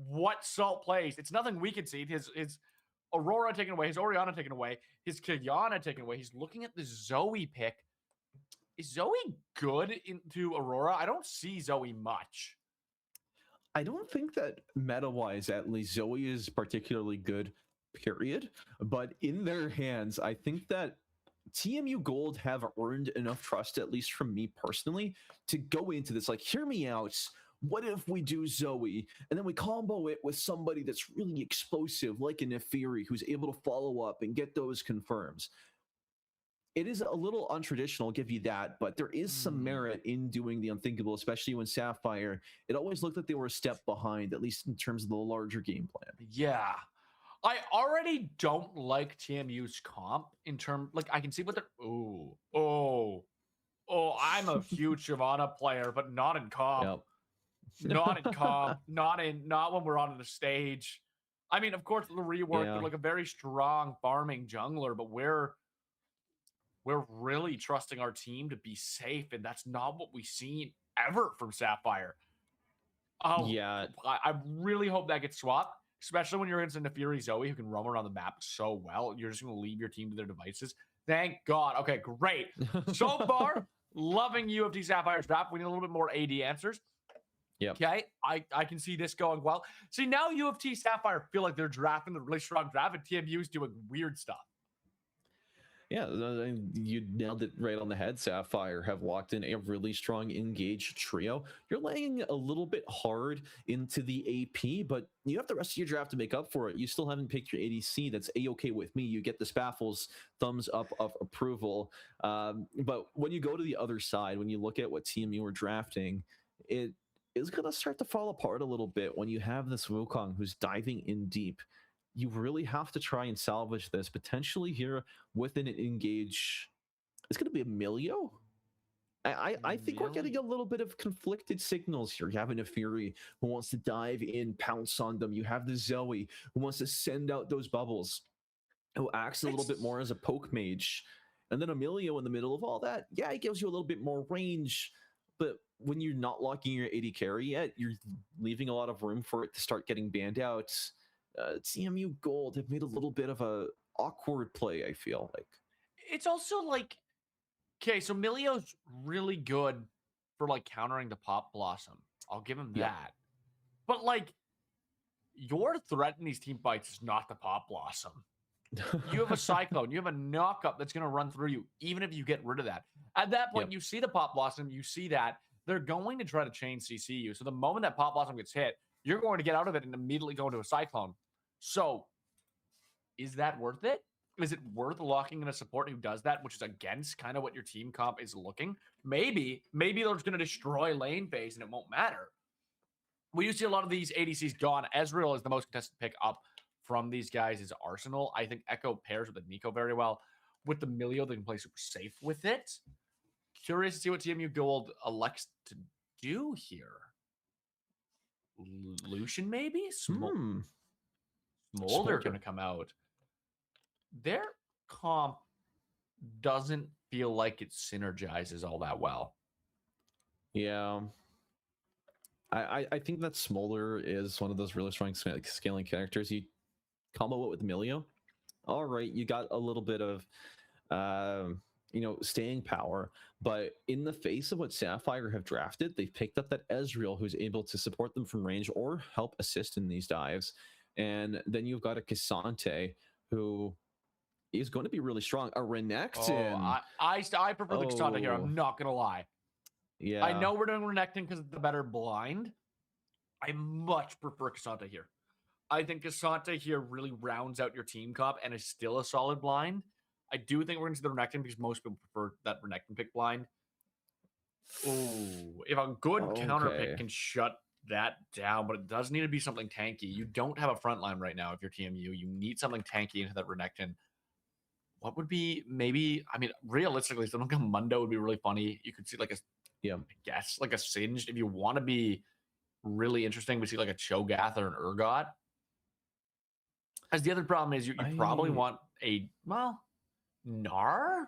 what Salt plays. It's nothing we can see. His Aurora taken away, his Orianna taken away, his Kayana taken away. He's looking at the Zoe pick. Is Zoe good into Aurora? I don't see Zoe much. I don't think that meta-wise, at least, Zoe is particularly good, period. But in their hands, I think that TMU Gold have earned enough trust, at least from me personally, to go into this. Like, hear me out. What if we do Zoe, and then we combo it with somebody that's really explosive, like a Nefiri, who's able to follow up and get those confirms? It is a little untraditional, I'll give you that, but there is some merit in doing the unthinkable, especially when Sapphire, it always looked like they were a step behind, at least in terms of the larger game plan. Yeah. I already don't like TMU's comp in terms, like, I can see what they're, I'm a huge Shyvana player, but not in comp. Yep. Not in comp, not when we're on the stage. I mean, of course, the rework, they're like a very strong farming jungler, but we're really trusting our team to be safe, and that's not what we've seen ever from Sapphire. Oh, yeah. I really hope that gets swapped, especially when you're against a Nefiri Zoe who can roam around the map so well. You're just going to leave your team to their devices. Thank God. Okay, great. So far, loving UofT Sapphire's draft. We need a little bit more AD answers. Yep. Okay, I can see this going well. See, now UofT Sapphire feel like they're drafting the really strong draft, and TMU is doing weird stuff. Yeah, you nailed it right on the head. Sapphire have locked in a really strong engaged trio. You're laying a little bit hard into the AP, but you have the rest of your draft to make up for it. You still haven't picked your ADC. That's a-okay with me. You get the Spaffles thumbs up of approval. But when you go to the other side, when you look at what TMU are drafting, it is going to start to fall apart a little bit when you have this Wukong who's diving in deep. You really have to try and salvage this potentially here with an engage. It's going to be Emilio. I think we're getting a little bit of conflicted signals here. You have a Fury who wants to dive in, pounce on them. You have the Zoe who wants to send out those bubbles, who acts a little bit more as a poke mage. And then Emilio in the middle of all that, yeah, he gives you a little bit more range. But when you're not locking your AD carry yet, you're leaving a lot of room for it to start getting banned out. TMU Gold have made a little bit of a awkward play, I feel like. It's also like, okay, so Milio's really good for like countering the Pop Blossom. I'll give him that. But like, your threat in these team fights is not the Pop Blossom. You have a Cyclone, you have a knockup that's going to run through you, even if you get rid of that. At that point, you see the Pop Blossom, you see that. They're going to try to chain CC you. So the moment that Pop Blossom gets hit, you're going to get out of it and immediately go into a Cyclone. So is that worth it? Is it worth locking in a support who does that, which is against kind of what your team comp is looking? Maybe they're just going to destroy lane phase and it won't matter. We do see a lot of these ADCs gone. Ezreal is the most contested pick up from these guys is Arsenal. I think Echo pairs with the Nico very well. With the Milio, they can play super safe with it. Curious to see what TMU Gold elects to do here. Lucian, maybe? Smolder going to come out. Their comp doesn't feel like it synergizes all that well. Yeah. I think that Smolder is one of those really strong scaling characters. You combo it with Emilio. All right, you got a little bit of staying power, but in the face of what Sapphire have drafted, they've picked up that Ezreal who's able to support them from range or help assist in these dives. And then you've got a Cassante who is going to be really strong. A Renekton. Oh, I prefer the Cassante here. I'm not going to lie. Yeah. I know we're doing Renekton because it's the better blind. I much prefer Cassante here. I think Cassante here really rounds out your team comp and is still a solid blind. I do think we're going to see the Renekton because most people prefer that Renekton pick blind. Oh, if a good counter pick can shut that down, but it does need to be something tanky. You don't have a front line right now if you're TMU. You need something tanky into that Renekton. What would be maybe, I mean, realistically, something like a Mundo would be really funny. You could see like I guess like a Singed. If you want to be really interesting, we see like a Cho'Gath or an Urgot. As the other problem is you probably want a, Gnar?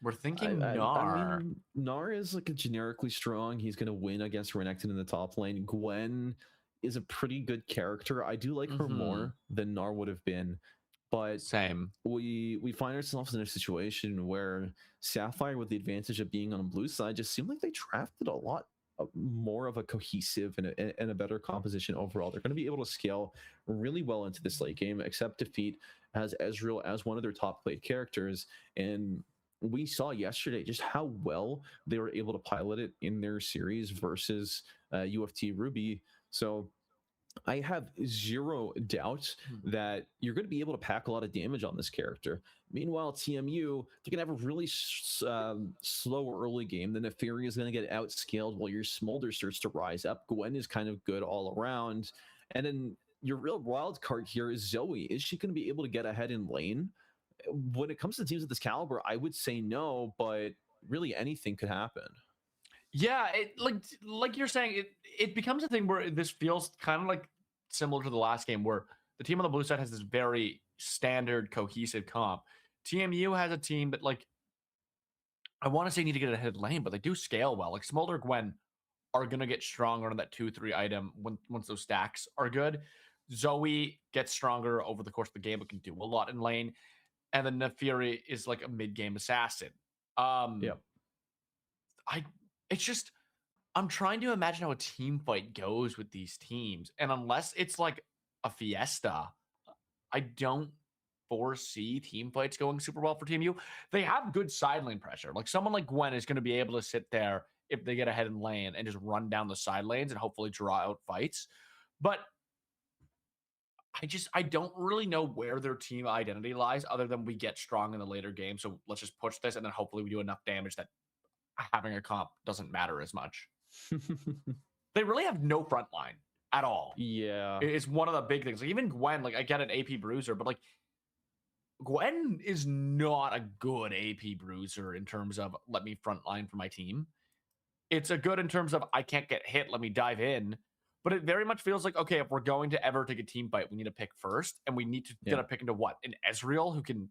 We're thinking Gnar. I mean, Gnar is like a generically strong. He's going to win against Renekton in the top lane. Gwen is a pretty good character. I do like her more than Gnar would have been. But same. We find ourselves in a situation where Sapphire, with the advantage of being on the blue side, just seemed like they drafted a lot more of a cohesive and a better composition overall. They're going to be able to scale really well into this late game, except defeat as Ezreal as one of their top played characters. And we saw yesterday just how well they were able to pilot it in their series versus UofT Ruby. So I have zero doubt that you're going to be able to pack a lot of damage on this character. Meanwhile, TMU, they're going to have a really slow early game. Then Neferi is going to get outscaled while your Smolder starts to rise up. Gwen is kind of good all around. And then your real wild card here is Zoe. Is she going to be able to get ahead in lane? When it comes to teams of this caliber, I would say no, but really anything could happen. Yeah, it like you're saying, it becomes a thing where this feels kind of like similar to the last game where the team on the blue side has this very standard cohesive comp. TMU has a team that, like, I want to say need to get ahead lane, but they do scale well. Like Smolder, Gwen are going to get stronger on that 2-3 item once those stacks are good. Zoe gets stronger over the course of the game, but can do a lot in lane. And then Neferi is like a mid-game assassin. It's just, I'm trying to imagine how a team fight goes with these teams. And unless it's like a fiesta, I don't foresee team fights going super well for TMU. They have good side lane pressure. Like someone like Gwen is going to be able to sit there if they get ahead in lane and just run down the side lanes and hopefully draw out fights. But I don't really know where their team identity lies other than we get strong in the later game. So let's just push this and then hopefully we do enough damage that having a comp doesn't matter as much. They really have no front line at all. Yeah. It's one of the big things. Like even Gwen, like I get an AP bruiser, but like Gwen is not a good AP bruiser in terms of let me front line for my team. It's a good in terms of I can't get hit, let me dive in. But it very much feels like, okay, if we're going to ever take a team fight, we need to pick first. And we need to get a pick into what? An Ezreal who can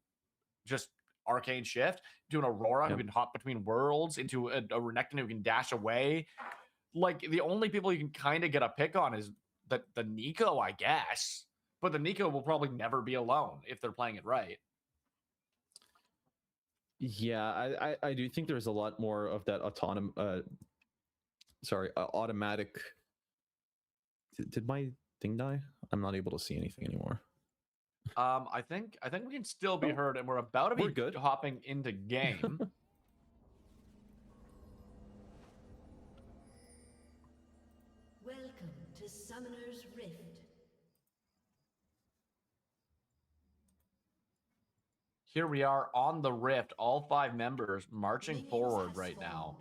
just arcane shift, to an Aurora who can hop between worlds, into a Renekton who can dash away. Like the only people you can kind of get a pick on is the Nico, I guess. But the Nico will probably never be alone if they're playing it right. Yeah, I do think there's a lot more of that automatic. Did my thing die? I'm not able to see anything anymore. I think we can still be heard, and we're about to be hopping into game. Welcome to Summoner's Rift. Here we are on the Rift, all 5 members marching forward right now.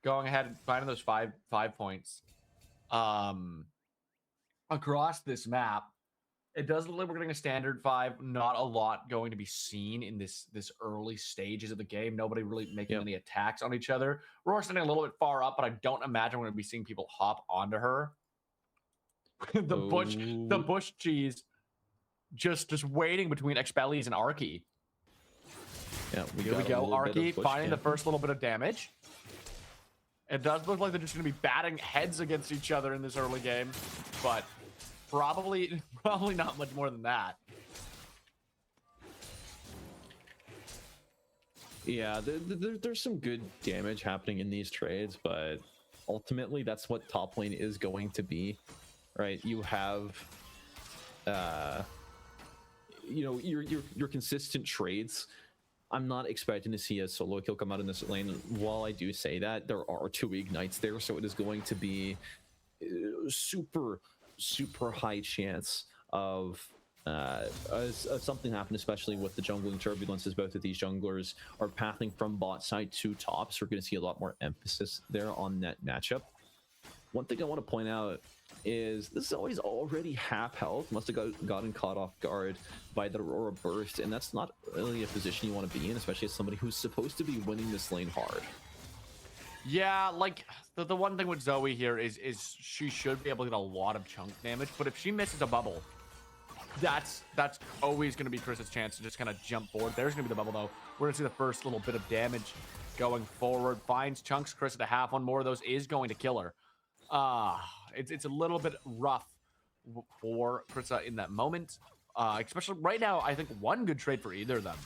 Going ahead and finding those five points across this map. It does look like we're getting a standard 5. Not a lot going to be seen in this early stages of the game. Nobody really making any attacks on each other. We're standing a little bit far up, but I don't imagine we're going to be seeing people hop onto her. the bush cheese just waiting between Expellies and Arky. Yeah, here we go. Arky finding the first little bit of damage. It does look like they're just going to be batting heads against each other in this early game, but probably not much more than that. Yeah, there's some good damage happening in these trades, but ultimately that's what top lane is going to be, right? You have, your consistent trades. I'm not expecting to see a solo kill come out in this lane. While I do say that, there are 2 ignites there, so it is going to be super high chance of something happen, especially with the jungling turbulence, as both of these junglers are pathing from bot side to top, so we're going to see a lot more emphasis there on that matchup. One thing I want to point out is this is always already half health. Must have gotten caught off guard by the Aurora burst, and that's not really a position you want to be in, especially as somebody who's supposed to be winning this lane hard. Yeah, like the one thing with Zoe here is she should be able to get a lot of chunk damage, but if she misses a bubble, that's always going to be Chris's chance to just kind of jump forward. There's going to be the bubble though. We're going to see the first little bit of damage going forward. Finds chunks Chris at a half. One more of those is going to kill her. It's a little bit rough for Krista in that moment, especially right now. I think one good trade for either of them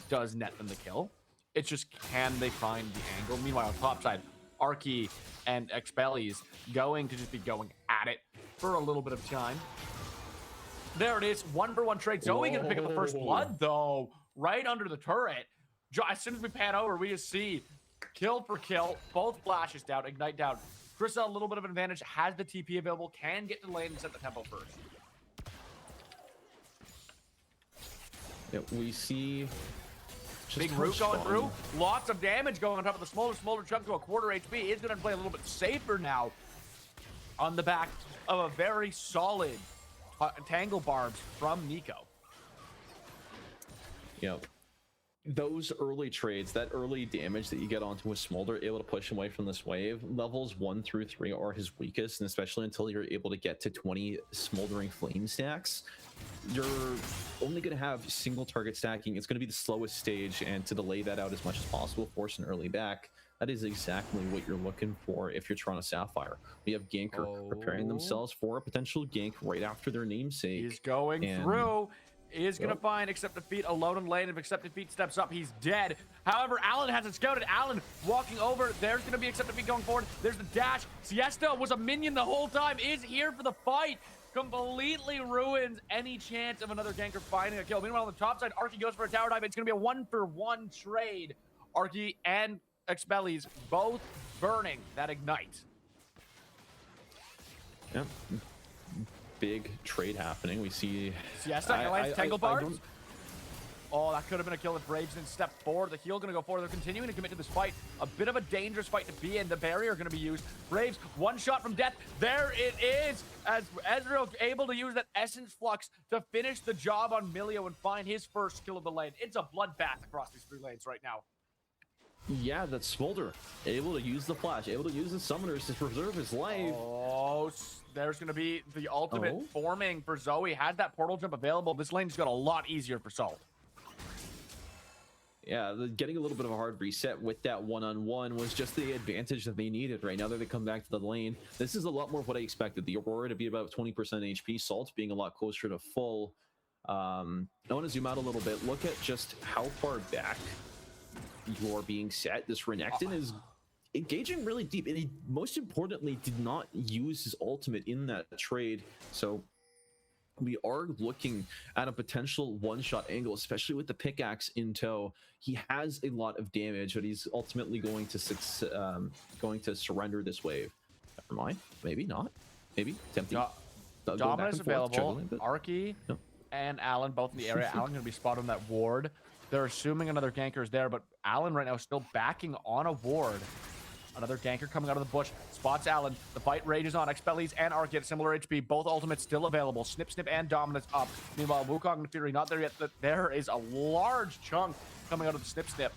does net them the kill. It's just, can they find the angle? Meanwhile, on top side, Arky and Expellies going to just be going at it for a little bit of time. There it is, 1-for-1 trade. Zoe gonna pick up the first blood though, right under the turret. As soon as we pan over, we just see kill for kill, both flashes down, ignite down. Krista, a little bit of an advantage, has the TP available, can get to lane and set the tempo first. Yeah, we see big root going through, lots of damage going on top of the smolder chunk to a quarter HP. Is going to play a little bit safer now on the back of a very solid tangle barbs from Nico. Yep. Those early trades, that early damage that you get onto a smolder, able to push him away from this wave, levels 1 through 3 are his weakest, and especially until you're able to get to 20 smoldering flame stacks, you're only going to have single target stacking. It's going to be the slowest stage, and to delay that out as much as possible, force an early back, that is exactly what you're looking for if you're Toronto Sapphire. We have Ganker preparing themselves for a potential gank right after their namesake. He's going through. Is going to find Accept Defeat alone in lane. If Accept Defeat steps up, he's dead. However, Allen has it scouted. Allen walking over. There's going to be Accept Defeat going forward. There's the dash. Siesta was a minion the whole time. Is here for the fight. completely ruins any chance of another ganker finding a kill. Meanwhile, on the top side, Arky goes for a tower dive. It's going to be a 1-for-1 trade. Arky and Expellies both burning that ignite. Yep. Big trade happening. We see Siesta, Tangle Bars. Oh, that could have been a kill if Braves didn't step forward. The heal going to go forward. They're continuing to commit to this fight. A bit of a dangerous fight to be in. The barrier going to be used. Braves, one shot from death. There it is, as Ezreal able to use that Essence Flux to finish the job on Milio and find his first kill of the lane. It's a bloodbath across these 3 lanes right now. Yeah, that's Smolder. Able to use the flash, able to use the summoners to preserve his life. Oh, there's going to be the ultimate forming for Zoe. Had that portal jump available, this lane just got a lot easier for Salt. Yeah, getting a little bit of a hard reset with that one-on-one was just the advantage that they needed right now that they come back to the lane. This is a lot more of what I expected. The Aurora to be about 20% HP, Salt being a lot closer to full. I want to zoom out a little bit. Look at just how far back you're being set. This Renekton is engaging really deep, and he most importantly did not use his ultimate in that trade. So we are looking at a potential one-shot angle, especially with the pickaxe in tow. He has a lot of damage, but he's ultimately going to surrender this wave. Never mind. Maybe not. Maybe tempting. Dominus available. Arky and Alan both in the area. Alan going to be spotted on that ward. They're assuming another ganker is there, but Alan right now is still backing on a ward. Another ganker coming out of the bush. Spots Alan. The fight rages on. Expellies and Arky at similar HP. Both ultimates still available. Snip, and Dominus up. Meanwhile, Wukong and Fury not there yet. There is a large chunk coming out of the Snip.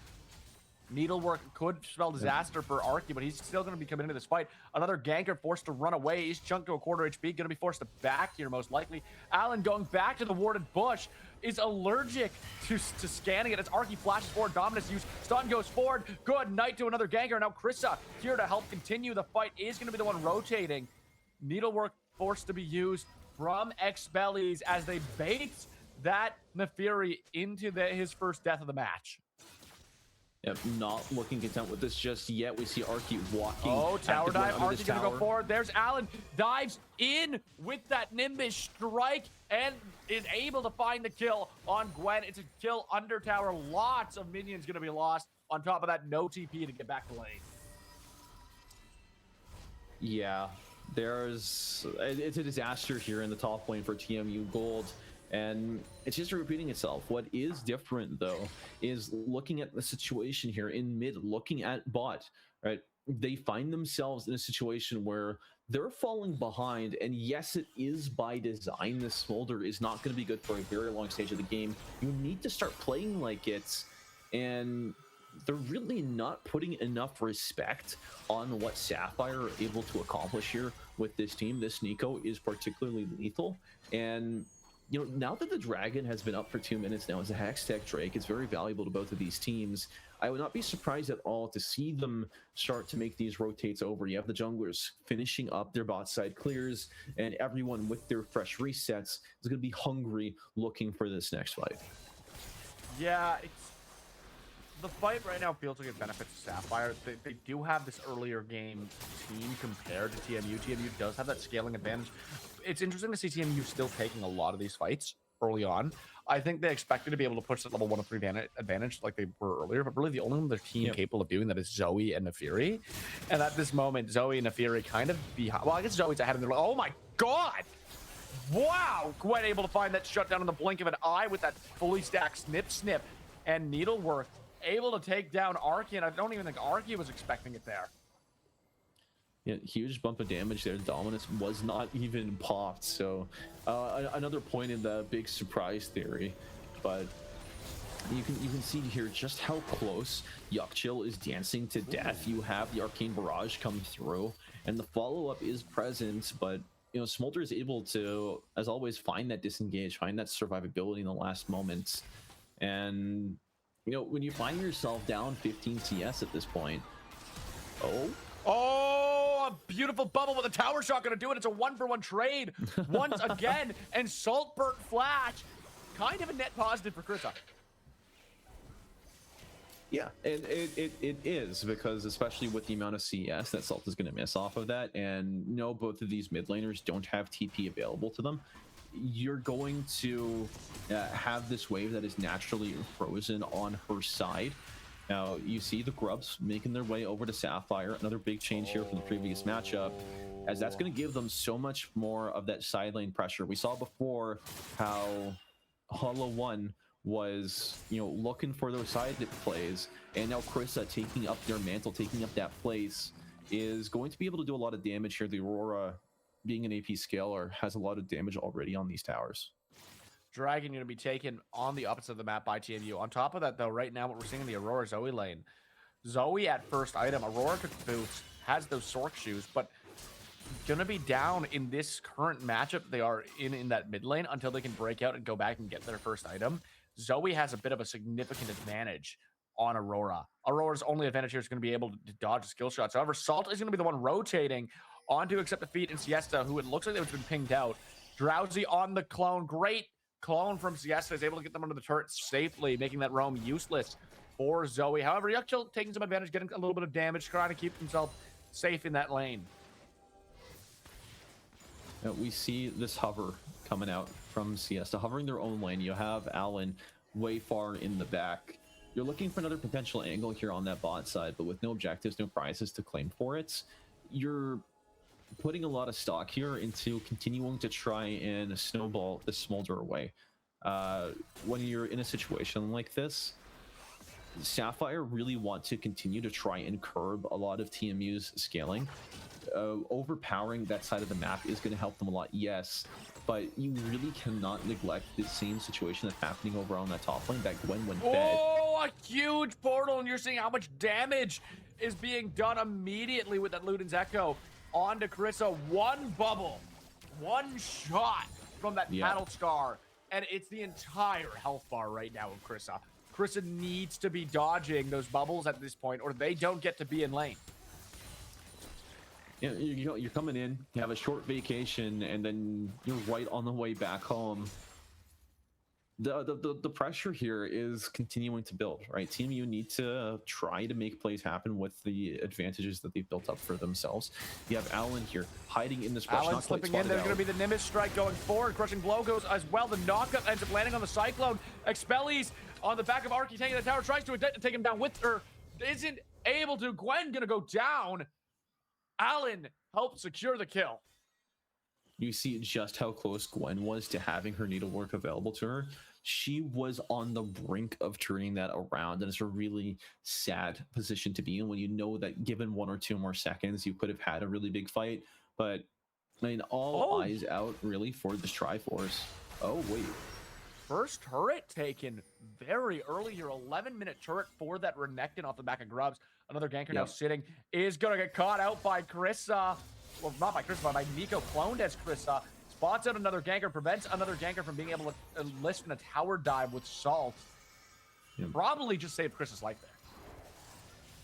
Needlework could spell disaster for Arky, but he's still going to be coming into this fight. Another ganker forced to run away. He's chunked to a quarter HP. Going to be forced to back here most likely. Alan going back to the warded bush is allergic to scanning it as Arky flashes forward. Dominus use. Stun goes forward. Good night to another ganker. Now Krissa here to help continue the fight is going to be the one rotating. Needlework forced to be used from Expellies as they bait that Nefiri into his first death of the match. Yep, not looking content with this just yet. We see Arky walking. Oh, tower dive. Arky gonna go forward. There's Alan. Dives in with that Nimbus strike and is able to find the kill on Gwen. It's a kill under tower. Lots of minions gonna be lost. On top of that, no TP to get back to lane. Yeah, it's a disaster here in the top lane for TMU Gold. And it's just repeating itself. What is different, though, is looking at the situation here in mid, looking at bot, right? They find themselves in a situation where they're falling behind. And yes, it is by design. This Smolder is not going to be good for a very long stage of the game. You need to start playing like it. And they're really not putting enough respect on what Sapphire are able to accomplish here with this team. This Nico is particularly lethal. And you know, now that the Dragon has been up for 2 minutes now as a Hextech Drake, it's very valuable to both of these teams. I would not be surprised at all to see them start to make these rotates over. You have the junglers finishing up their bot side clears, and everyone with their fresh resets is going to be hungry looking for this next fight. Yeah, the fight right now feels like it benefits Sapphire. They do have this earlier game team compared to TMU. TMU does have that scaling advantage. It's interesting to see TMU still taking a lot of these fights early on. I think they expected to be able to push that level 1 of 3 advantage like they were earlier, but really the only one their team capable of doing that is Zoe and Nefiri. And at this moment, Zoe and Nefiri kind of behind. Well, I guess Zoe's ahead, and they're like, oh my god! Wow! Gwen able to find that shutdown in the blink of an eye with that fully stacked snip, and Needlework able to take down Arky, and I don't even think Arky was expecting it there. Yeah, huge bump of damage there. Dominus was not even popped. So another point in the big surprise theory. But you can see here just how close Yuckchill is dancing to death. You have the Arcane Barrage come through, and the follow-up is present, but you know, Smolder is able to, as always, find that disengage, find that survivability in the last moments. And you know, when you find yourself down 15 CS at this point, Oh, a beautiful bubble with a tower shot gonna do it. It's a 1-for-1 trade once again, and Saltburn Flash, kind of a net positive for Krissa. Yeah, and it is, because especially with the amount of CS that Salt is going to miss off of that, and no, both of these mid laners don't have TP available to them, you're going to have this wave that is naturally frozen on her side. Now, you see the Grubs making their way over to Sapphire, another big change here from the previous matchup, as that's going to give them so much more of that side lane pressure. We saw before how Hollow 1 was, looking for those side plays, and now Krissa taking up their mantle, taking up that place, is going to be able to do a lot of damage here. The Aurora, being an AP scaler, has a lot of damage already on these towers. Dragon going to be taken on the opposite of the map by TMU. On top of that, though, right now what we're seeing in the Aurora Zoe lane, Zoe at first item, Aurora took boots, has those Sork shoes, but gonna be down in this current matchup they are in that mid lane until they can break out and go back and get their first item. Zoe has a bit of a significant advantage on Aurora. Aurora's only advantage here is going to be able to dodge skill shots. However, Salt is going to be the one rotating onto accept defeat in Siesta, who it looks like they've been pinged out. Drowsy on the clone. Great clone from Siesta is able to get them under the turret safely, making that roam useless for Zoe. However, Yuckchill taking some advantage, getting a little bit of damage, trying to keep himself safe in that lane. We see this hover coming out from Siesta, hovering their own lane. You have Allen way far in the back. You're looking for another potential angle here on that bot side, but with no objectives, no prizes to claim for it, you're putting a lot of stock here into continuing to try and snowball the smolder away. When you're in a situation like this, Sapphire really want to continue to try and curb a lot of TMU's scaling. Overpowering that side of the map is going to help them a lot, yes, but you really cannot neglect the same situation that's happening over on that top lane. That Gwen went bed. Oh, a huge portal, and you're seeing how much damage is being done immediately with that Luden's Echo onto Krissa. One bubble, one shot from that Battle Scar, and it's the entire health bar right now of Krissa. Krissa needs to be dodging those bubbles at this point, or they don't get to be in lane. Yeah, you're coming in, you have a short vacation, and then you're right on the way back home. The pressure here is continuing to build, right? TMU need to try to make plays happen with the advantages that they've built up for themselves. You have Allen here hiding in this brush. Allen slipping in. There's going to be the Nimbus strike going forward. Crushing blow goes as well. The knockup ends up landing on the Cyclone. Expellies on the back of Arky taking the tower. Tries to take him down with her. Isn't able to. Gwen going to go down. Allen helped secure the kill. You see just how close Gwen was to having her needlework available to her. She was on the brink of turning that around, and it's a really sad position to be in when you know that given 1 or 2 more seconds, you could have had a really big fight. But I mean, all eyes out really for this Triforce. Oh, wait. First turret taken very early here. 11-minute turret for that Renekton off the back of Grubs. Another ganker now sitting is going to get caught out by Krissa. Well, not by Krissa, but by Nico, cloned as Krissa. Spots out another ganker, prevents another ganker from being able to enlist in a tower dive with Salt. Probably just saved Krissa's life there.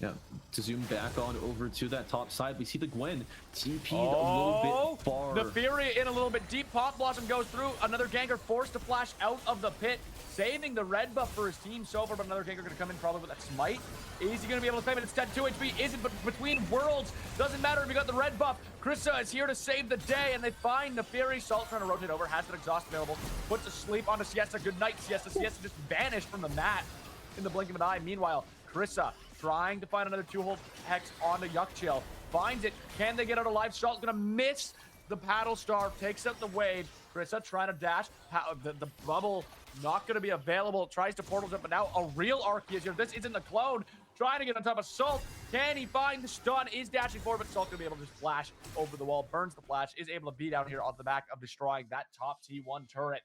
Yeah, to zoom back on over to that top side, we see the Gwen TP'd a little bit far. The Fury in a little bit deep. Pop Blossom goes through. Another ganker forced to flash out of the pit, saving the red buff for his team so far, but another ganker going to come in probably with that smite. Is he going to be able to claim it? It's 2 HP. Isn't, but between worlds, doesn't matter if you got the red buff. Krissa is here to save the day, and they find the Fury. Salt trying to rotate over, has that exhaust available, puts a sleep onto Siesta. Good night, Siesta. Siesta just vanished from the mat in the blink of an eye. Meanwhile, Krissa trying to find another 2-hole hex onto Yuckchill. Finds it. Can they get out alive? Salt's gonna miss the paddle star. Takes out the wave. Krissa trying to dash. The bubble not gonna be available. Tries to portal jump, but now a real Arky is here. This isn't the clone. Trying to get on top of Salt. Can he find the stun? Is dashing forward, but Salt's gonna be able to just flash over the wall. Burns the flash. Is able to beat out here on the back of destroying that top T1 turret.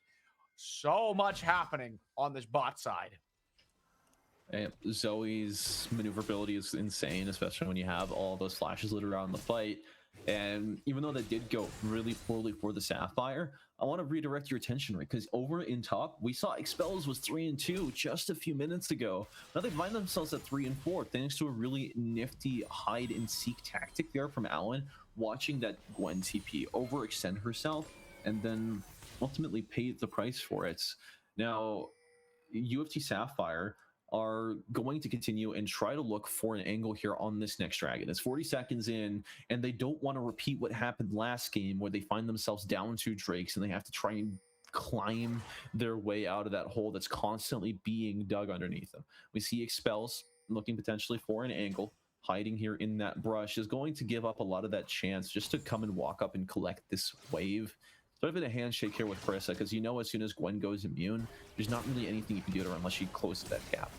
So much happening on this bot side. Zoe's maneuverability is insane, especially when you have all those flashes lit around the fight. And even though that did go really poorly for the Sapphire, I want to redirect your attention, right? Because over in top, we saw Expels was 3-2 just a few minutes ago. Now they find themselves at 3-4, thanks to a really nifty hide and seek tactic there from Allen, watching that Gwen TP overextend herself and then ultimately pay the price for it. Now, UofT Sapphire, are going to continue and try to look for an angle here on this next dragon. It's 40 seconds in, and they don't want to repeat what happened last game where they find themselves down 2 drakes and they have to try and climb their way out of that hole that's constantly being dug underneath them. We see Expels looking potentially for an angle, hiding here in that brush, is going to give up a lot of that chance just to come and walk up and collect this wave. Sort of in a handshake here with Carissa, because you know as soon as Gwen goes immune, there's not really anything you can do to her unless she closes that gap.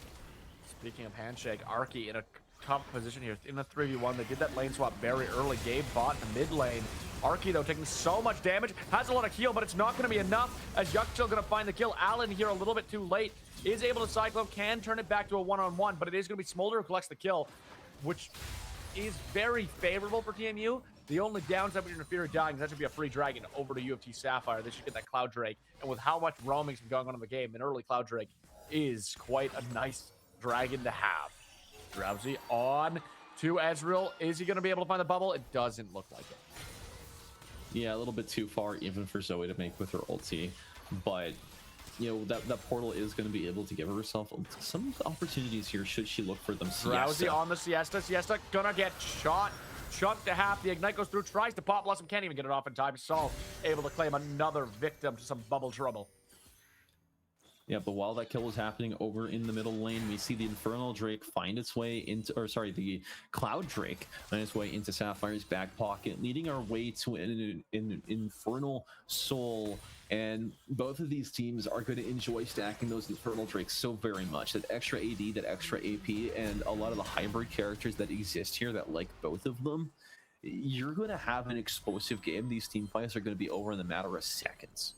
Speaking of handshake, Arky in a tough position here in the 3v1. They did that lane swap very early. Gabe bot in the mid lane. Arky, though, taking so much damage, has a lot of heal, but it's not going to be enough as Yuckchill going to find the kill. Allen here a little bit too late. Is able to Cyclone, can turn it back to a one-on-one, but it is going to be Smolder who collects the kill, which is very favorable for TMU. The only downside with Neferi dying is that should be a free dragon over to UofT Sapphire. They should get that Cloud Drake. And with how much roaming's been going on in the game, an early Cloud Drake is quite a nice dragon to have. Drowsy on to Ezreal. Is he going to be able to find the bubble? It doesn't look like it. Yeah, a little bit too far even for Zoe to make with her ulti. But, you know, that portal is going to be able to give herself some opportunities here should she look for them. Drowsy on the Siesta. Siesta gonna get shot. Chunk to half. The Ignite goes through. Tries to pop Blossom. Can't even get it off in time. Saul able to claim another victim to some bubble trouble. Yeah, but while that kill was happening over in the middle lane, we see the Infernal Drake find its way into, or sorry, the Cloud Drake find its way into Sapphire's back pocket, leading our way to an Infernal Soul. And both of these teams are going to enjoy stacking those Infernal Drakes so very much. That extra AD, that extra AP, and a lot of the hybrid characters that exist here that like both of them, you're going to have an explosive game. These team fights are going to be over in the matter of seconds.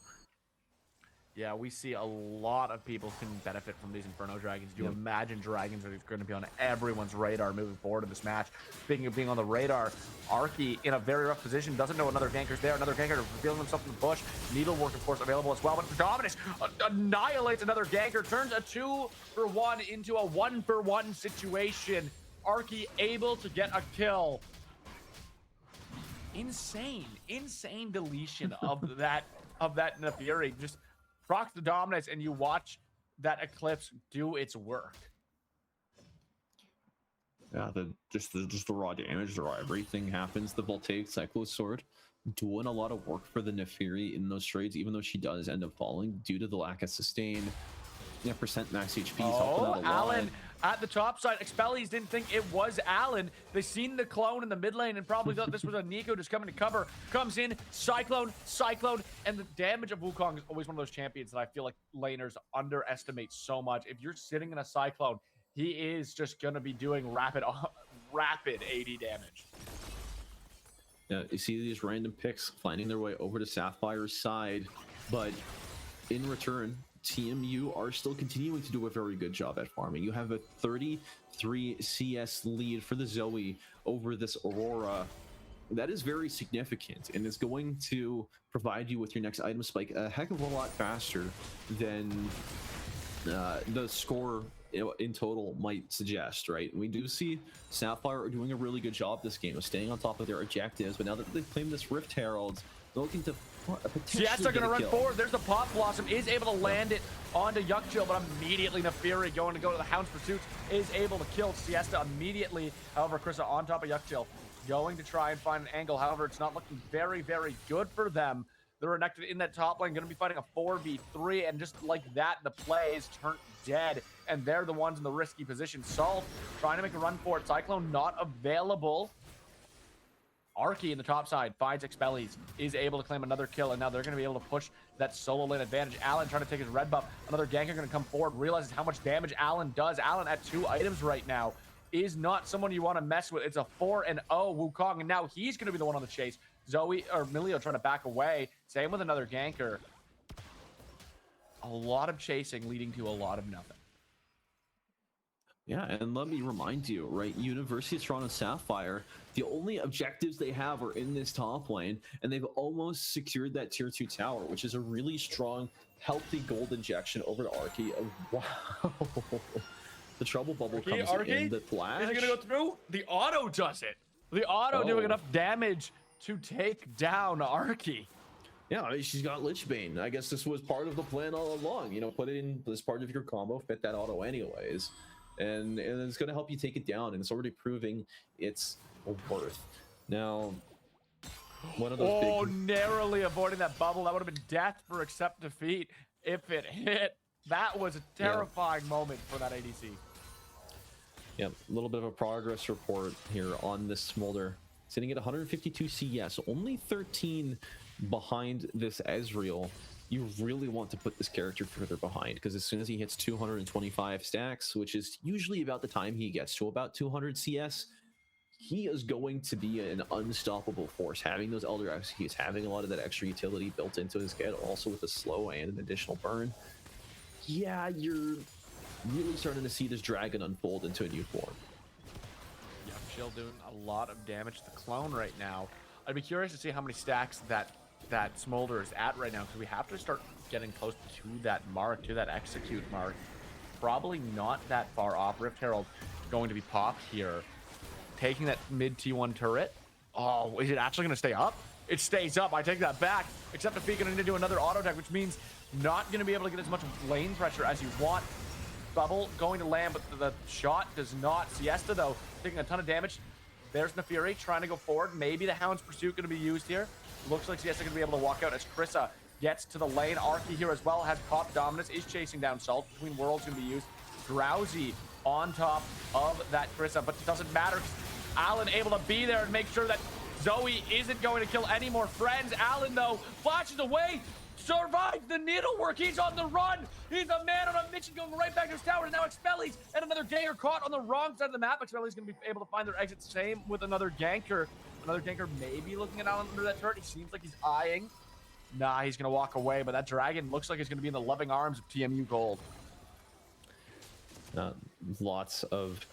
Yeah, we see a lot of people can benefit from these Inferno Dragons. Do you imagine Dragons are going to be on everyone's radar moving forward in this match? Speaking of being on the radar, Arky in a very rough position, doesn't know another ganker's there. Another ganker revealing himself in the bush. Needlework, of course, available as well. But Dominus annihilates another ganker, turns a 2-for-1 into a 1-for-1 situation. Arky able to get a kill. Insane deletion of that Neferi. Just procs the Dominus and you watch that Eclipse do its work. Yeah, just the raw damage, the raw everything happens. The Voltaic Cyclo Sword doing a lot of work for the Neferi in those trades, even though she does end up falling due to the lack of sustain. Yeah, percent max HP is helping out a lot. Allen at the top side. Expellies didn't think it was Allen. They seen the clone in the mid lane and probably thought this was a Nico just coming to cover. Comes in, Cyclone, and the damage of Wukong is always one of those champions that I feel like laners underestimate so much. If you're sitting in a Cyclone, he is just going to be doing rapid AD damage. Yeah, you see these random picks finding their way over to Sapphire's side, but in return, TMU are still continuing to do a very good job at farming. You have a 33 CS lead for the Zoe over this Aurora. That is very significant, and it's going to provide you with your next item spike a heck of a lot faster than the score in total might suggest, right? We do see Sapphire are doing a really good job this game of staying on top of their objectives, but now that they've claimed this Rift Herald, they're looking to Siesta gonna run forward. There's the Pop Blossom, is able to land it onto Yuckchill, but immediately Neferi going to go to the Hound's Pursuit is able to kill Siesta immediately. However, Krista on top of Yuckchill, going to try and find an angle. However, it's not looking very, very good for them. They're connected in that top lane, going to be fighting a 4v3, and just like that, the play is turned dead, and they're the ones in the risky position. Salt trying to make a run for it. Cyclone not available. Arky in the top side finds Expellies, is able to claim another kill, and now they're going to be able to push that solo lane advantage. Allen trying to take his red buff. Another ganker going to come forward, realizes how much damage Allen does. Allen at 2 items right now is not someone you want to mess with. It's a 4-0 Wukong, and now he's going to be the one on the chase. Zoe or Milio trying to back away. Same with another ganker. A lot of chasing leading to a lot of nothing. Yeah, and let me remind you, right, University of Toronto Sapphire, the only objectives they have are in this top lane, and they've almost secured that tier 2 tower, which is a really strong, healthy gold injection over to Arky. Wow. The trouble bubble comes in, the flash. Is it going to go through? The auto does it. The auto doing enough damage to take down Arky. Yeah, I mean, she's got Lichbane. I guess this was part of the plan all along. You know, put it in as part of your combo, fit that auto anyways, and it's going to help you take it down. And it's already proving its worth. Now, one of those big... narrowly avoiding that bubble. That would have been death for accept defeat if it hit. That was a terrifying moment for that ADC. Yep, a little bit of a progress report here on this Smolder. Sitting at 152 CS, only 13 behind this Ezreal. You really want to put this character further behind, because as soon as he hits 225 stacks, which is usually about the time he gets to about 200 CS, he is going to be an unstoppable force. Having those Elder Executes, having a lot of that extra utility built into his kit, also with a slow and an additional burn. Yeah, you're really starting to see this dragon unfold into a new form. Yeah, Chill doing a lot of damage to the clone right now. I'd be curious to see how many stacks that Smolder is at right now, because we have to start getting close to that mark, to that execute mark. Probably not that far off. Rift Herald going to be popped here. Taking that mid T1 turret. Oh, is it actually going to stay up? It stays up. I take that back. Except if he's going to need to do another auto attack, which means not going to be able to get as much lane pressure as you want. Bubble going to land, but the shot does not. Siesta, though, taking a ton of damage. There's Nefiri trying to go forward. Maybe the Hound's Pursuit going to be used here. Looks like Siesta going to be able to walk out as Krissa gets to the lane. Arky here as well has caught dominance, is chasing down Salt. Between Worlds going to be used. Drowsy on top of that Krissa, but it doesn't matter. Allen able to be there and make sure that Zoe isn't going to kill any more friends. Allen, though, flashes away, survives the needlework. He's on the run. He's a man on a mission going right back to his tower. And now Expellies and another Ganker caught on the wrong side of the map. Expellies going to be able to find their exit. Same with another Ganker. Another Ganker maybe looking at Allen under that turret. He seems like he's eyeing. Nah, he's going to walk away. But that dragon looks like he's going to be in the loving arms of TMU Gold. Lots of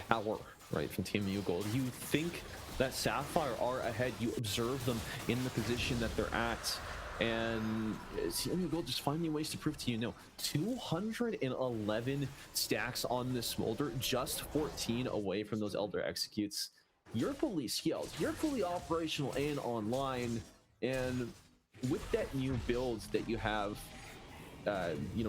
power, right, from TMU Gold. You think that Sapphire are ahead. You observe them in the position that they're at. And TMU Gold just finding ways to prove to you, no. 211 stacks on this Smolder, just 14 away from those Elder Executes. You're fully skilled, you're fully operational and online, and with that new build that you have,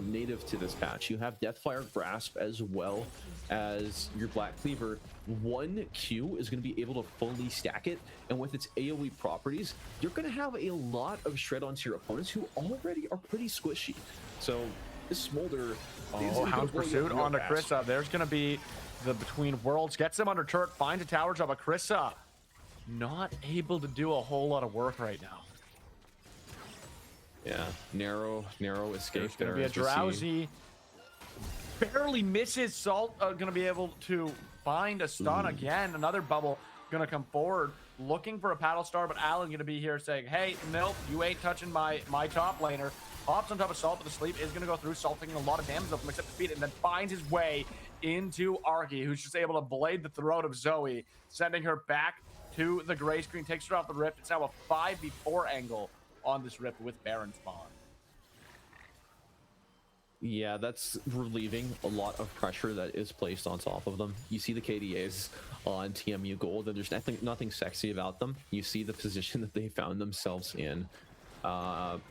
native to this patch, you have Deathfire Grasp as well as your Black Cleaver. One Q is going to be able to fully stack it, and with its AoE properties, you're going to have a lot of shred onto your opponents who already are pretty squishy. So this Smolder, Hound's Pursuit onto Krissa. There's going to be the Between Worlds, gets him under turret, finds a tower drop. But Krissa not able to do a whole lot of work right now. Yeah, narrow escape. There's going to be a Drowsy. Barely misses. Salt going to be able to find a stun again. Another bubble going to come forward, looking for a paddle star, but Allen going to be here saying, hey, nope, you ain't touching my top laner. Hops on top of Salt, but the sleep is going to go through. Salt taking a lot of damage off him, except defeat it, and then finds his way into Arky, who's just able to blade the throat of Zoe, sending her back to the gray screen, takes her off the Rift. It's now a 5v4 angle on this Rift with Baron spawn. Yeah, that's relieving a lot of pressure that is placed on top of them. You see the KDAs on TMU Gold, and there's nothing sexy about them. You see the position that they found themselves in. But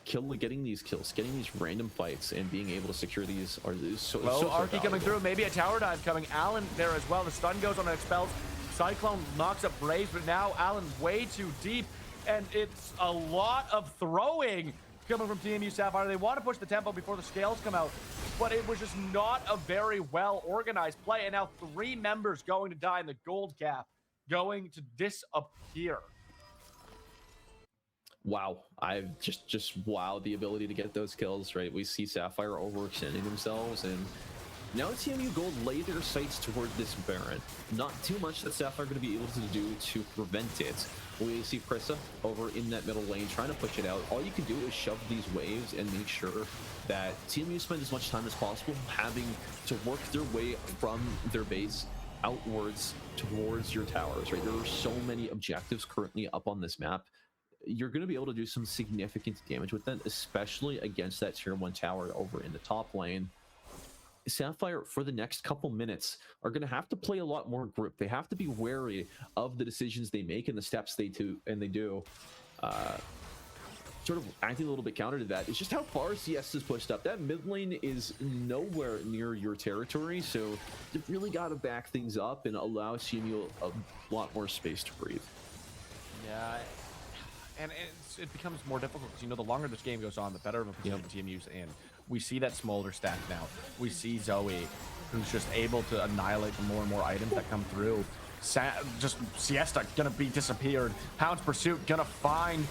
getting these kills, getting these random fights, and being able to secure these is so Arky coming through, maybe a tower dive coming. Allen there as well. The stun goes on an Expels. Cyclone knocks up Braves, but now Allen way too deep, and it's a lot of throwing coming from TMU Sapphire. They want to push the tempo before the scales come out, but it was just not a very well organized play, and now 3 members going to die in the gold cap, going to disappear. Wow, I've just wow, the ability to get those kills, right? We see Sapphire overextending themselves, and now TMU Gold lay their sights toward this Baron. Not too much that Sapphire going to be able to do to prevent it. We see Krissa over in that middle lane trying to push it out. All you can do is shove these waves and make sure that TMU spend as much time as possible having to work their way from their base outwards towards your towers, right? There are so many objectives currently up on this map. You're going to be able to do some significant damage with them, especially against that tier 1 tower over in the top lane. Sapphire, for the next couple minutes, are going to have to play a lot more group. They have to be wary of the decisions they make and the steps they do. Sort of acting a little bit counter to that is just how far CS is pushed up. That mid lane is nowhere near your territory, so you've really got to back things up and allow TMU a lot more space to breathe. Yeah, and it becomes more difficult because, you know, the longer this game goes on, the better of a position TMU's in. We see that Smolder stack now. We see Zoe, who's just able to annihilate the more and more items that come through. Just Siesta gonna be disappeared. Hound's Pursuit gonna find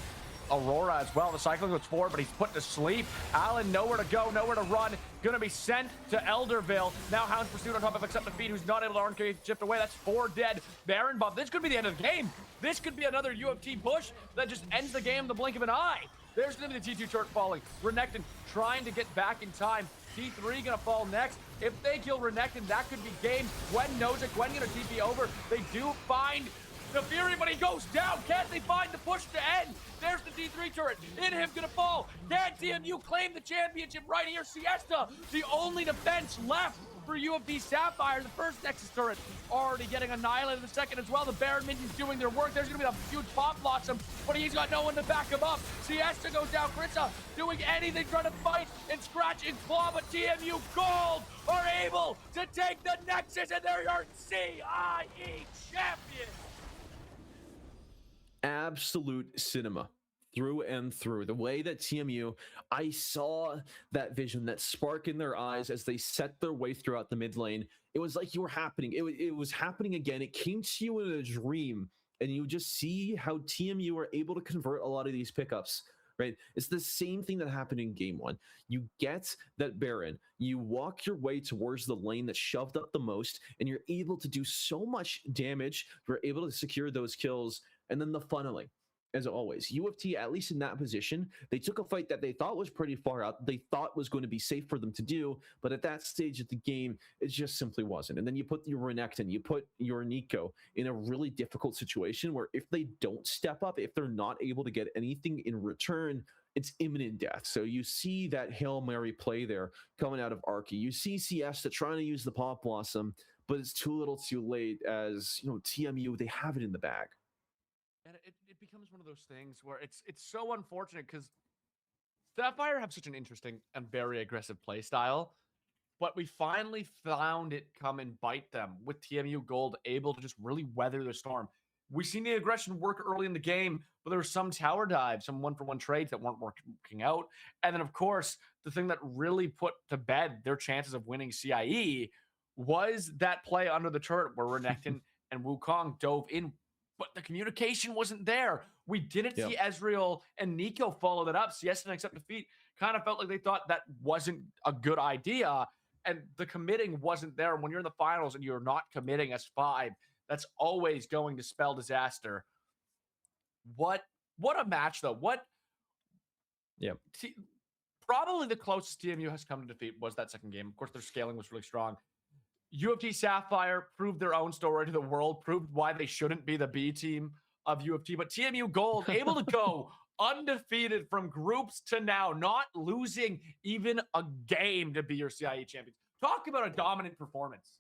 Aurora as well. The cycling goes forward, but he's put to sleep. Allen, nowhere to go, nowhere to run. Gonna be sent to Elderville. Now Hound's Pursuit on top of Accept Defeat, who's not able to RNK shift away. That's 4 dead. Baron Buff. This could be the end of the game. This could be another UofT push that just ends the game in the blink of an eye. There's gonna be the T2 turret falling. Renekton trying to get back in time. T3 gonna fall next. If they kill Renekton, that could be game. Gwen knows it. Gwen gonna TP over. They do find the Fury, but he goes down. Can't they find the push to end? There's the D3 turret. In him, gonna fall. Can TMU claim the championship right here? Siesta, the only defense left for UofT Sapphire. The first Nexus turret already getting annihilated. The second as well. The Baron minions doing their work. There's gonna be a huge pop blossom, but he's got no one to back him up. Siesta goes down. Krissa doing anything, trying to fight and scratch and claw, but TMU Gold are able to take the Nexus, and they're your CIE champions. Absolute cinema through and through. The way that TMU, I saw that vision, that spark in their eyes as they set their way throughout the mid lane. It was like you were happening. It was happening again. It came to you in a dream, and you just see how TMU are able to convert a lot of these pickups. Right? It's the same thing that happened in game 1. You get that Baron, you walk your way towards the lane that's shoved up the most, and you're able to do so much damage. You're able to secure those kills, and then the funneling. As always, UofT, at least in that position, they took a fight that they thought was pretty far out, they thought was going to be safe for them to do, but at that stage of the game, it just simply wasn't. And then you put your Renekton, you put your Nico in a really difficult situation where if they don't step up, if they're not able to get anything in return, it's imminent death. So you see that Hail Mary play there coming out of Arky. You see Siesta trying to use the Pop Blossom, but it's too little too late as, you know, TMU, they have it in the bag. And it becomes one of those things where it's so unfortunate because Sapphire have such an interesting and very aggressive play style, but we finally found it come and bite them with TMU Gold able to just really weather the storm. We've seen the aggression work early in the game, but there were some tower dives, some one-for-one trades that weren't working out. And then, of course, the thing that really put to bed their chances of winning CIE was that play under the turret where Renekton and Wukong dove in, but the communication wasn't there. We didn't see Ezreal and Nico follow that up. Siesta and Accept Defeat kind of felt like they thought that wasn't a good idea, and the committing wasn't there. When you're in the finals and you're not committing as 5, that's always going to spell disaster. What a match, though. Probably the closest TMU has come to defeat was that second game. Of course, their scaling was really strong. UofT Sapphire proved their own story to the world, proved why they shouldn't be the B team of UofT. But TMU Gold able to go undefeated from groups to now, not losing even a game to be your CIE champions. Talk about a dominant performance.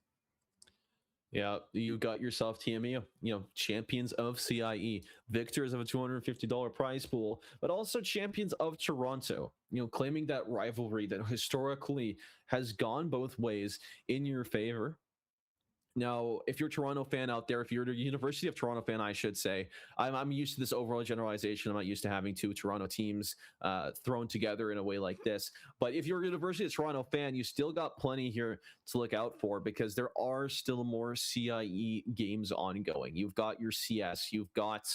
Yeah, you got yourself TMU, you know, champions of CIE, victors of a $250 prize pool, but also champions of Toronto, you know, claiming that rivalry that historically has gone both ways in your favor. Now, if you're a Toronto fan out there, if you're a University of Toronto fan, I should say, I'm used to this overall generalization. I'm not used to having 2 Toronto teams thrown together in a way like this. But if you're a University of Toronto fan, you still got plenty here to look out for because there are still more CIE games ongoing. You've got your CS, you've got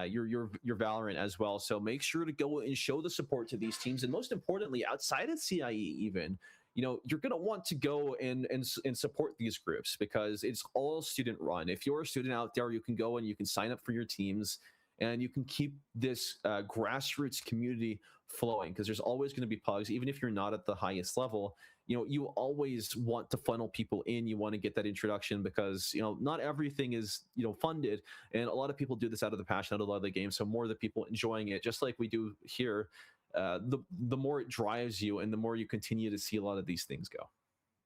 your Valorant as well. So make sure to go and show the support to these teams. And most importantly, outside of CIE even, you know, you're going to want to go and support these groups because it's all student run. If you're a student out there, you can go and you can sign up for your teams and you can keep this grassroots community flowing because there's always going to be pugs, even if you're not at the highest level. You know, you always want to funnel people in. You want to get that introduction because, you know, not everything is, you know, funded. And a lot of people do this out of the passion, out of the love of the game. So more of the people enjoying it, just like we do here, the more it drives you and the more you continue to see a lot of these things go.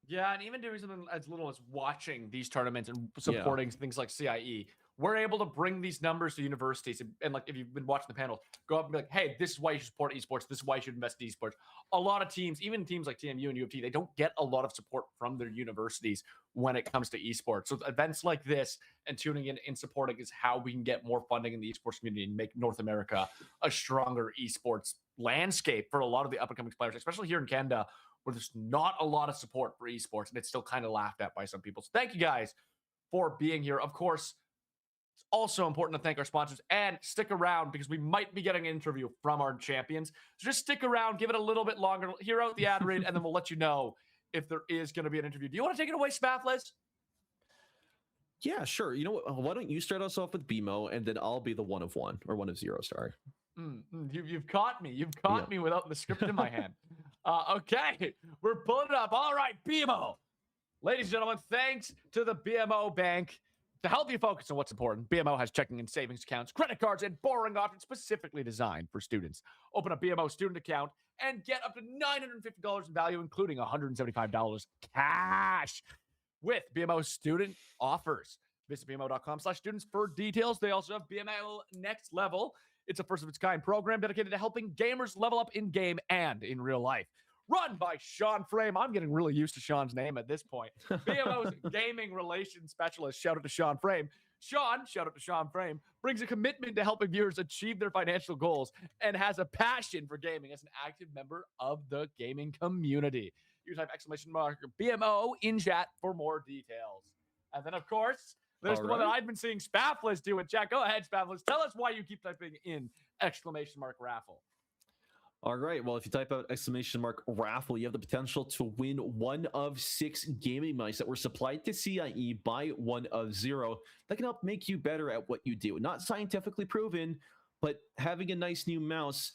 Yeah, and even doing something as little as watching these tournaments and supporting things like CIE, we're able to bring these numbers to universities. And like, if you've been watching the panels, go up and be like, hey, this is why you should support esports. This is why you should invest in esports. A lot of teams, even teams like TMU and UofT, they don't get a lot of support from their universities when it comes to esports. So events like this and tuning in and supporting is how we can get more funding in the esports community and make North America a stronger esports landscape for a lot of the up-and-coming players, especially here in Canada, where there's not a lot of support for esports and it's still kind of laughed at by some people. So thank you guys for being here. Of course, it's also important to thank our sponsors and stick around because we might be getting an interview from our champions. So just stick around, give it a little bit longer, hear out the ad read, and then we'll let you know if there is going to be an interview. Do you want to take it away, Spaffles? Yeah, sure. You know what? Why don't you start us off with BMO and then I'll be the 1 of 1 or 1 of 0, sorry. You've caught me. You've caught me without the script in my hand. Okay, we're pulling it up. All right, BMO. Ladies and gentlemen, thanks to the BMO Bank. To help you focus on what's important, BMO has checking and savings accounts, credit cards, and borrowing options specifically designed for students. Open a BMO student account and get up to $950 in value, including $175 cash with BMO student offers. Visit bmo.com/students for details. They also have BMO Next Level. It's a first-of-its-kind program dedicated to helping gamers level up in-game and in real life. Run by Sean Frame. I'm getting really used to Sean's name at this point. BMO's gaming relations specialist. Shout out to Sean Frame. Sean, shout out to Sean Frame, brings a commitment to helping viewers achieve their financial goals and has a passion for gaming as an active member of the gaming community. You type !BMO in chat for more details. And then, of course, there's the one that I've been seeing Spaffles do it. Jack, go ahead, Spaffles. Tell us why you keep typing in !raffle. All right. Well, if you type out !raffle, you have the potential to win 1 of 6 gaming mice that were supplied to CIE by 1 of 0 that can help make you better at what you do. Not scientifically proven, but having a nice new mouse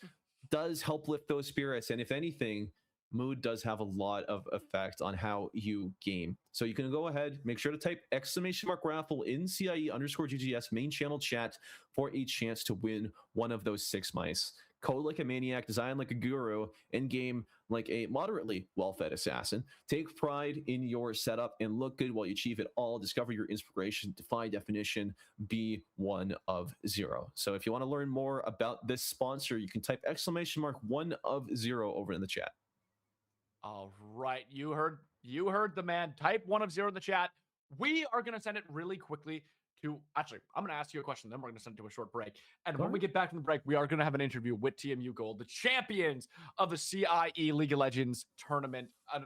does help lift those spirits. And if anything, mood does have a lot of effect on how you game. So you can go ahead, make sure to type !raffle in CIE_GGS main channel chat for a chance to win 1 of those 6 mice. Code like a maniac, design like a guru, in game like a moderately well-fed assassin. Take pride in your setup and look good while you achieve it all. Discover your inspiration, defy definition, be 1 of 0. So if you want to learn more about this sponsor, you can type !1 of 0 over in the chat. All right, you heard the man. Type 1 of 0 in the chat. We are going to send it really quickly to, actually, I'm going to ask you a question, then we're going to send it to a short break. And when we get back from the break, we are going to have an interview with TMU Gold, the champions of the CIE League of Legends tournament, a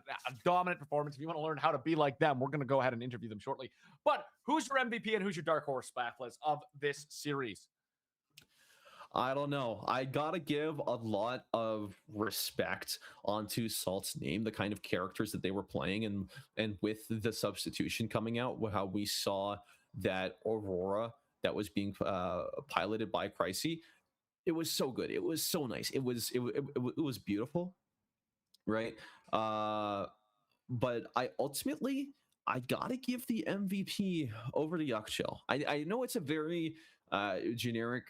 dominant performance. If you want to learn how to be like them, we're going to go ahead and interview them shortly. But who's your MVP and who's your dark horse, Spaffles, of this series? I don't know. I gotta give a lot of respect onto Salt's name, the kind of characters that they were playing, and with the substitution coming out, how we saw that Aurora that was being piloted by Pricey. It was so good. It was so nice. It was beautiful, right? But I gotta give the MVP over to Yuckchill. I know it's a very generic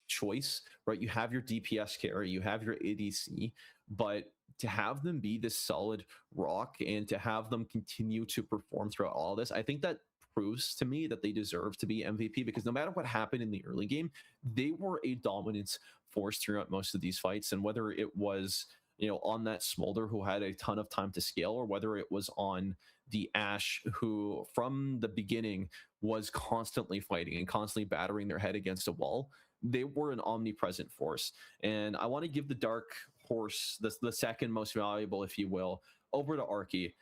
choice, right? You have your DPS carry, you have your ADC, but to have them be this solid rock and to have them continue to perform throughout all this, I think that proves to me that they deserve to be MVP, because no matter what happened in the early game, they were a dominant force throughout most of these fights. And whether it was, you know, on that Smolder who had a ton of time to scale, or whether it was on the Ashe who from the beginning was constantly fighting and constantly battering their head against a wall, they were an omnipresent force. And I want to give the dark horse, the second most valuable, if you will, over to Arky.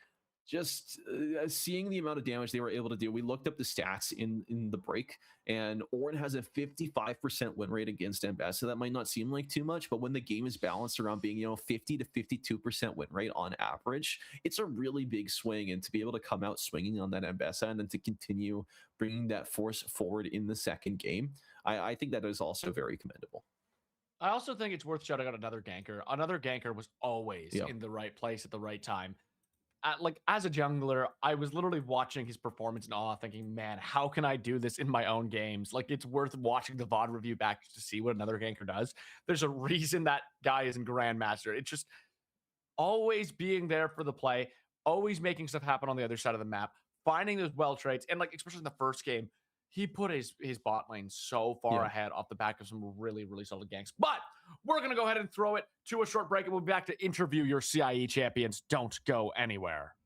Just seeing the amount of damage they were able to do. We looked up the stats in the break, and Orin has a 55% win rate against Mbess. So that might not seem like too much, but when the game is balanced around being, you know, 50 to 52% win rate on average, it's a really big swing. And to be able to come out swinging on that Mbessa and then to continue bringing that force forward in the second game, I think that is also very commendable. I also think it's worth shouting out another ganker. Another ganker was always in the right place at the right time. Like, as a jungler, I was literally watching his performance in awe, thinking, man, how can I do this in my own games? Like, it's worth watching the VOD review back to see what another ganker does. There's a reason that guy is in Grandmaster. It's just always being there for the play. always making stuff happen on the other side of the map, finding those well trades, and like especially in the first game, he put his bot lane so far Yeah. ahead off the back of some really, really solid ganks. But we're gonna go ahead and throw it to a short break, and we'll be back to interview your CIE champions. Don't go anywhere.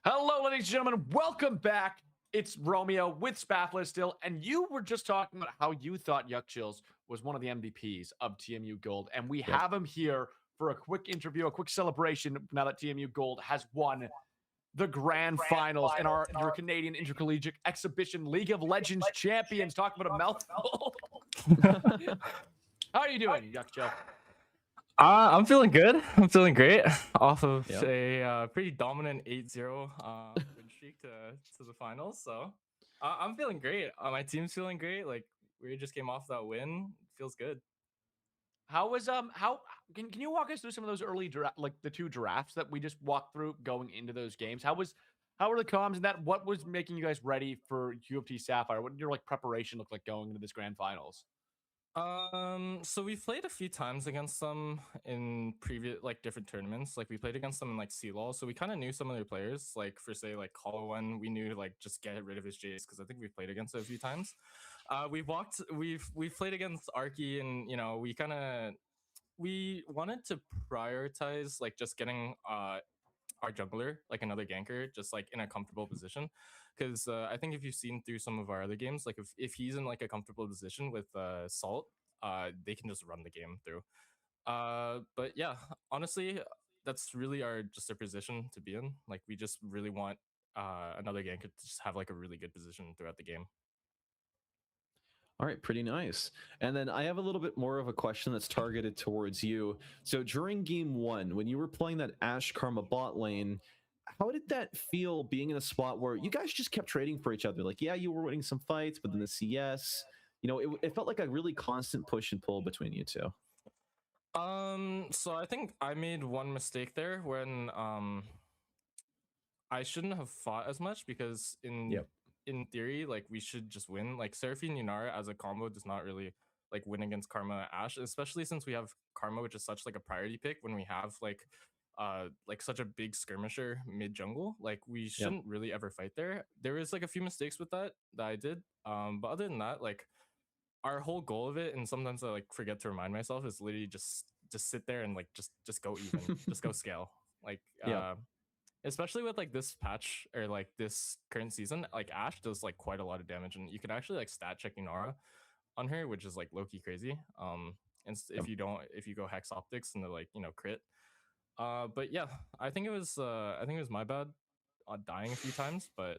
Hello, ladies and gentlemen. Welcome back. It's Romeo with Sapphire still, and you were just talking about how you thought Yuck Chills was one of the MVPs of TMU Gold, and we have him here for a quick interview, a quick celebration now that TMU Gold has won the grand finals in your Canadian Intercollegiate Exhibition League of Legends champions. Talk about a mouthful. How are you doing, Yuck Chill? I'm feeling good. I'm feeling great off of Yep. a pretty dominant 8-0 win streak to the finals. So I'm feeling great. My team's feeling great. Like we just came off that win. Feels good. How was how can you walk us through some of those early like the two drafts that we just walked through going into those games? How were the comms and that? What was making you guys ready for UofT Sapphire? What did your like preparation look like going into this grand finals? So we've played a few times against them in previous like different tournaments. Like we played against them in like CLOL, so we kind of knew some of their players. Like for say like Hollow, we knew to like just get rid of his Jace because I think we've played against it a few times. We've played against Arky, and you know we wanted to prioritize like just getting our jungler, like another ganker, just like in a comfortable position. Because I think if you've seen through some of our other games, like if he's in like a comfortable position with Salt, they can just run the game through. But yeah, honestly, that's really our position to be in. Like we just really want another ganker to just have like a really good position throughout the game. All right, pretty nice. And then I have a little bit more of a question that's targeted towards you. So during game one, when you were playing that Ash Karma bot lane, how did that feel being in a spot where you guys just kept trading for each other? Like, yeah, you were winning some fights, but then the CS, it felt like a really constant push and pull between you two. So I think I made one mistake there when I shouldn't have fought as much because in theory, like we should just win. Like Seraphine Yunara as a combo does not really like win against Karma Ash, especially since we have Karma, which is such like a priority pick when we have like such a big skirmisher mid jungle. Like we shouldn't really ever fight there. There is like a few mistakes with that I did. But other than that, like our whole goal of it, and sometimes I like forget to remind myself, is literally just sit there and like just go even, just go scale. Like especially with like this patch or like this current season, like Ash does like quite a lot of damage, and you can actually like stat check Inara on her, which is like low-key crazy. And if you go Hex Optics and they're like, crit. But yeah, I think it was my bad dying a few times, but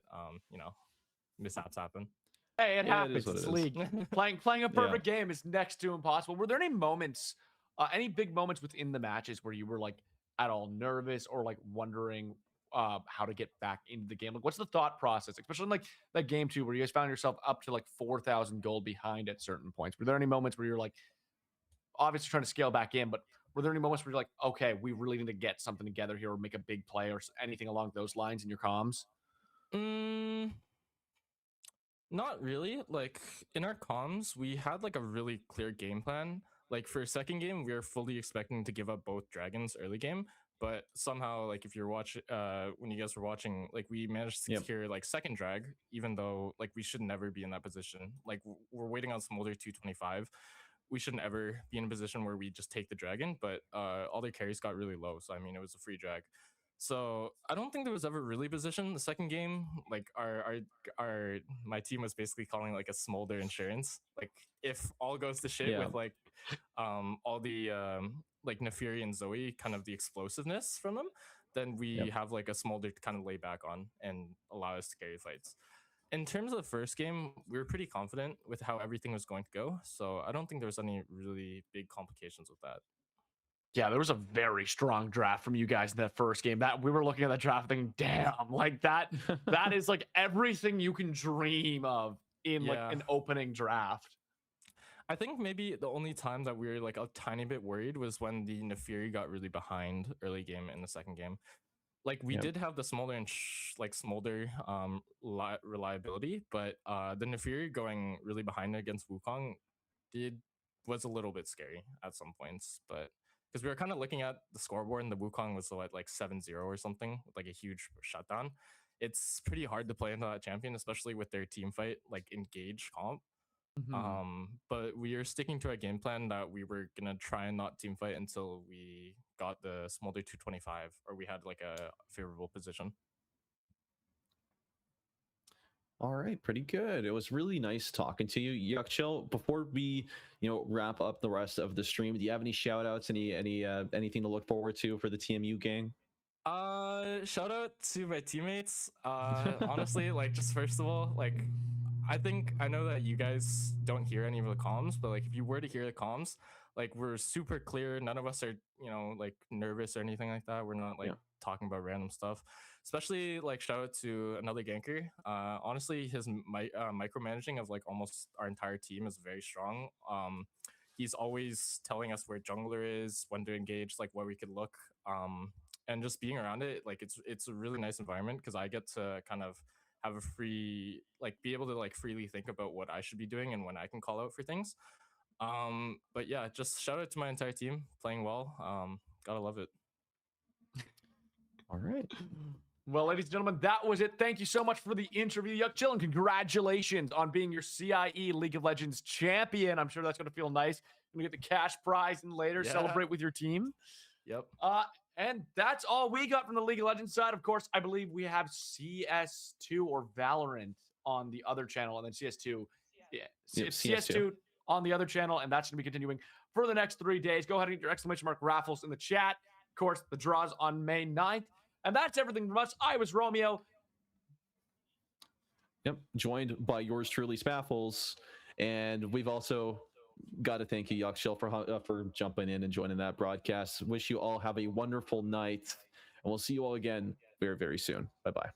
mishaps happen. Hey, it happens. It is what It's it is. league. Playing a perfect game is next to impossible. Were there any moments, any big moments within the matches where you were like at all nervous or like wondering how to get back into the game? Like, what's the thought process, especially in like that game 2 where you guys found yourself up to like 4,000 gold behind at certain points? Were there any moments where you're like, obviously trying to scale back in, but were there any moments where you're like, okay, we really need to get something together here or make a big play or anything along those lines in your comms? Not really. Like in our comms, we had like a really clear game plan. Like for second game, we were fully expecting to give up both dragons early game, but somehow, like if you're watching, when you guys were watching, like we managed to secure like second drag, even though like we should never be in that position. Like we're waiting on Smolder 225. We shouldn't ever be in a position where we just take the dragon, but all their carries got really low. So I mean, it was a free drag. So I don't think there was ever really position the second game. Like my team was basically calling like a smolder insurance. Like if all goes to shit with like all the like Neferi and Zoe, kind of the explosiveness from them, then we have like a smolder to kind of lay back on and allow us to carry fights. In terms of the first game, we were pretty confident with how everything was going to go. So I don't think there was any really big complications with that. Yeah, there was a very strong draft from you guys in that first game. That we were looking at that draft thinking, damn, like that is like everything you can dream of in like an opening draft. I think maybe the only time that we were like a tiny bit worried was when the Neferi got really behind early game in the second game. Like we did have the Smolder and Smolder reliability, but the Neferi going really behind against Wukong was a little bit scary at some points, but because we were kind of looking at the scoreboard and the Wukong was like 7-0 or something with like a huge shutdown. It's pretty hard to play into that champion, especially with their team fight, like engage comp. But we are sticking to a game plan that we were gonna try and not team fight until we got the Smolder 225 or we had like a favorable position. All right, pretty good. It was really nice talking to you, Yuckchill. Before we, wrap up the rest of the stream, do you have any shout outs, anything to look forward to for the TMU gang? Shout out to my teammates. Honestly, like just first of all, like I know that you guys don't hear any of the comms, but like if you were to hear the comms, like we're super clear. None of us are, like nervous or anything like that. We're not like talking about random stuff. Especially like shout out to another ganker. Honestly, his micromanaging of like almost our entire team is very strong. He's always telling us where jungler is, when to engage, like where we could look. And just being around it, like it's a really nice environment because I get to kind of have a free, like be able to like freely think about what I should be doing and when I can call out for things. But yeah, just shout out to my entire team playing well. Gotta love it. All right. Well, ladies and gentlemen, that was it. Thank you so much for the interview, Yuckchill, and congratulations on being your CIE League of Legends champion. I'm sure that's going to feel nice. You're going to get the cash prize and later celebrate with your team. Yep. And that's all we got from the League of Legends side. Of course, I believe we have CS2 or Valorant on the other channel, and then CS2. Yeah, CS2 on the other channel, and that's going to be continuing for the next 3 days. Go ahead and get your exclamation mark raffles in the chat. Of course, the draw's on May 9th. And that's everything from us. I was Romeo. Yep, joined by yours truly, Spaffles. And we've also got to thank you, Yakshil, for jumping in and joining that broadcast. Wish you all have a wonderful night, and we'll see you all again very, very soon. Bye-bye.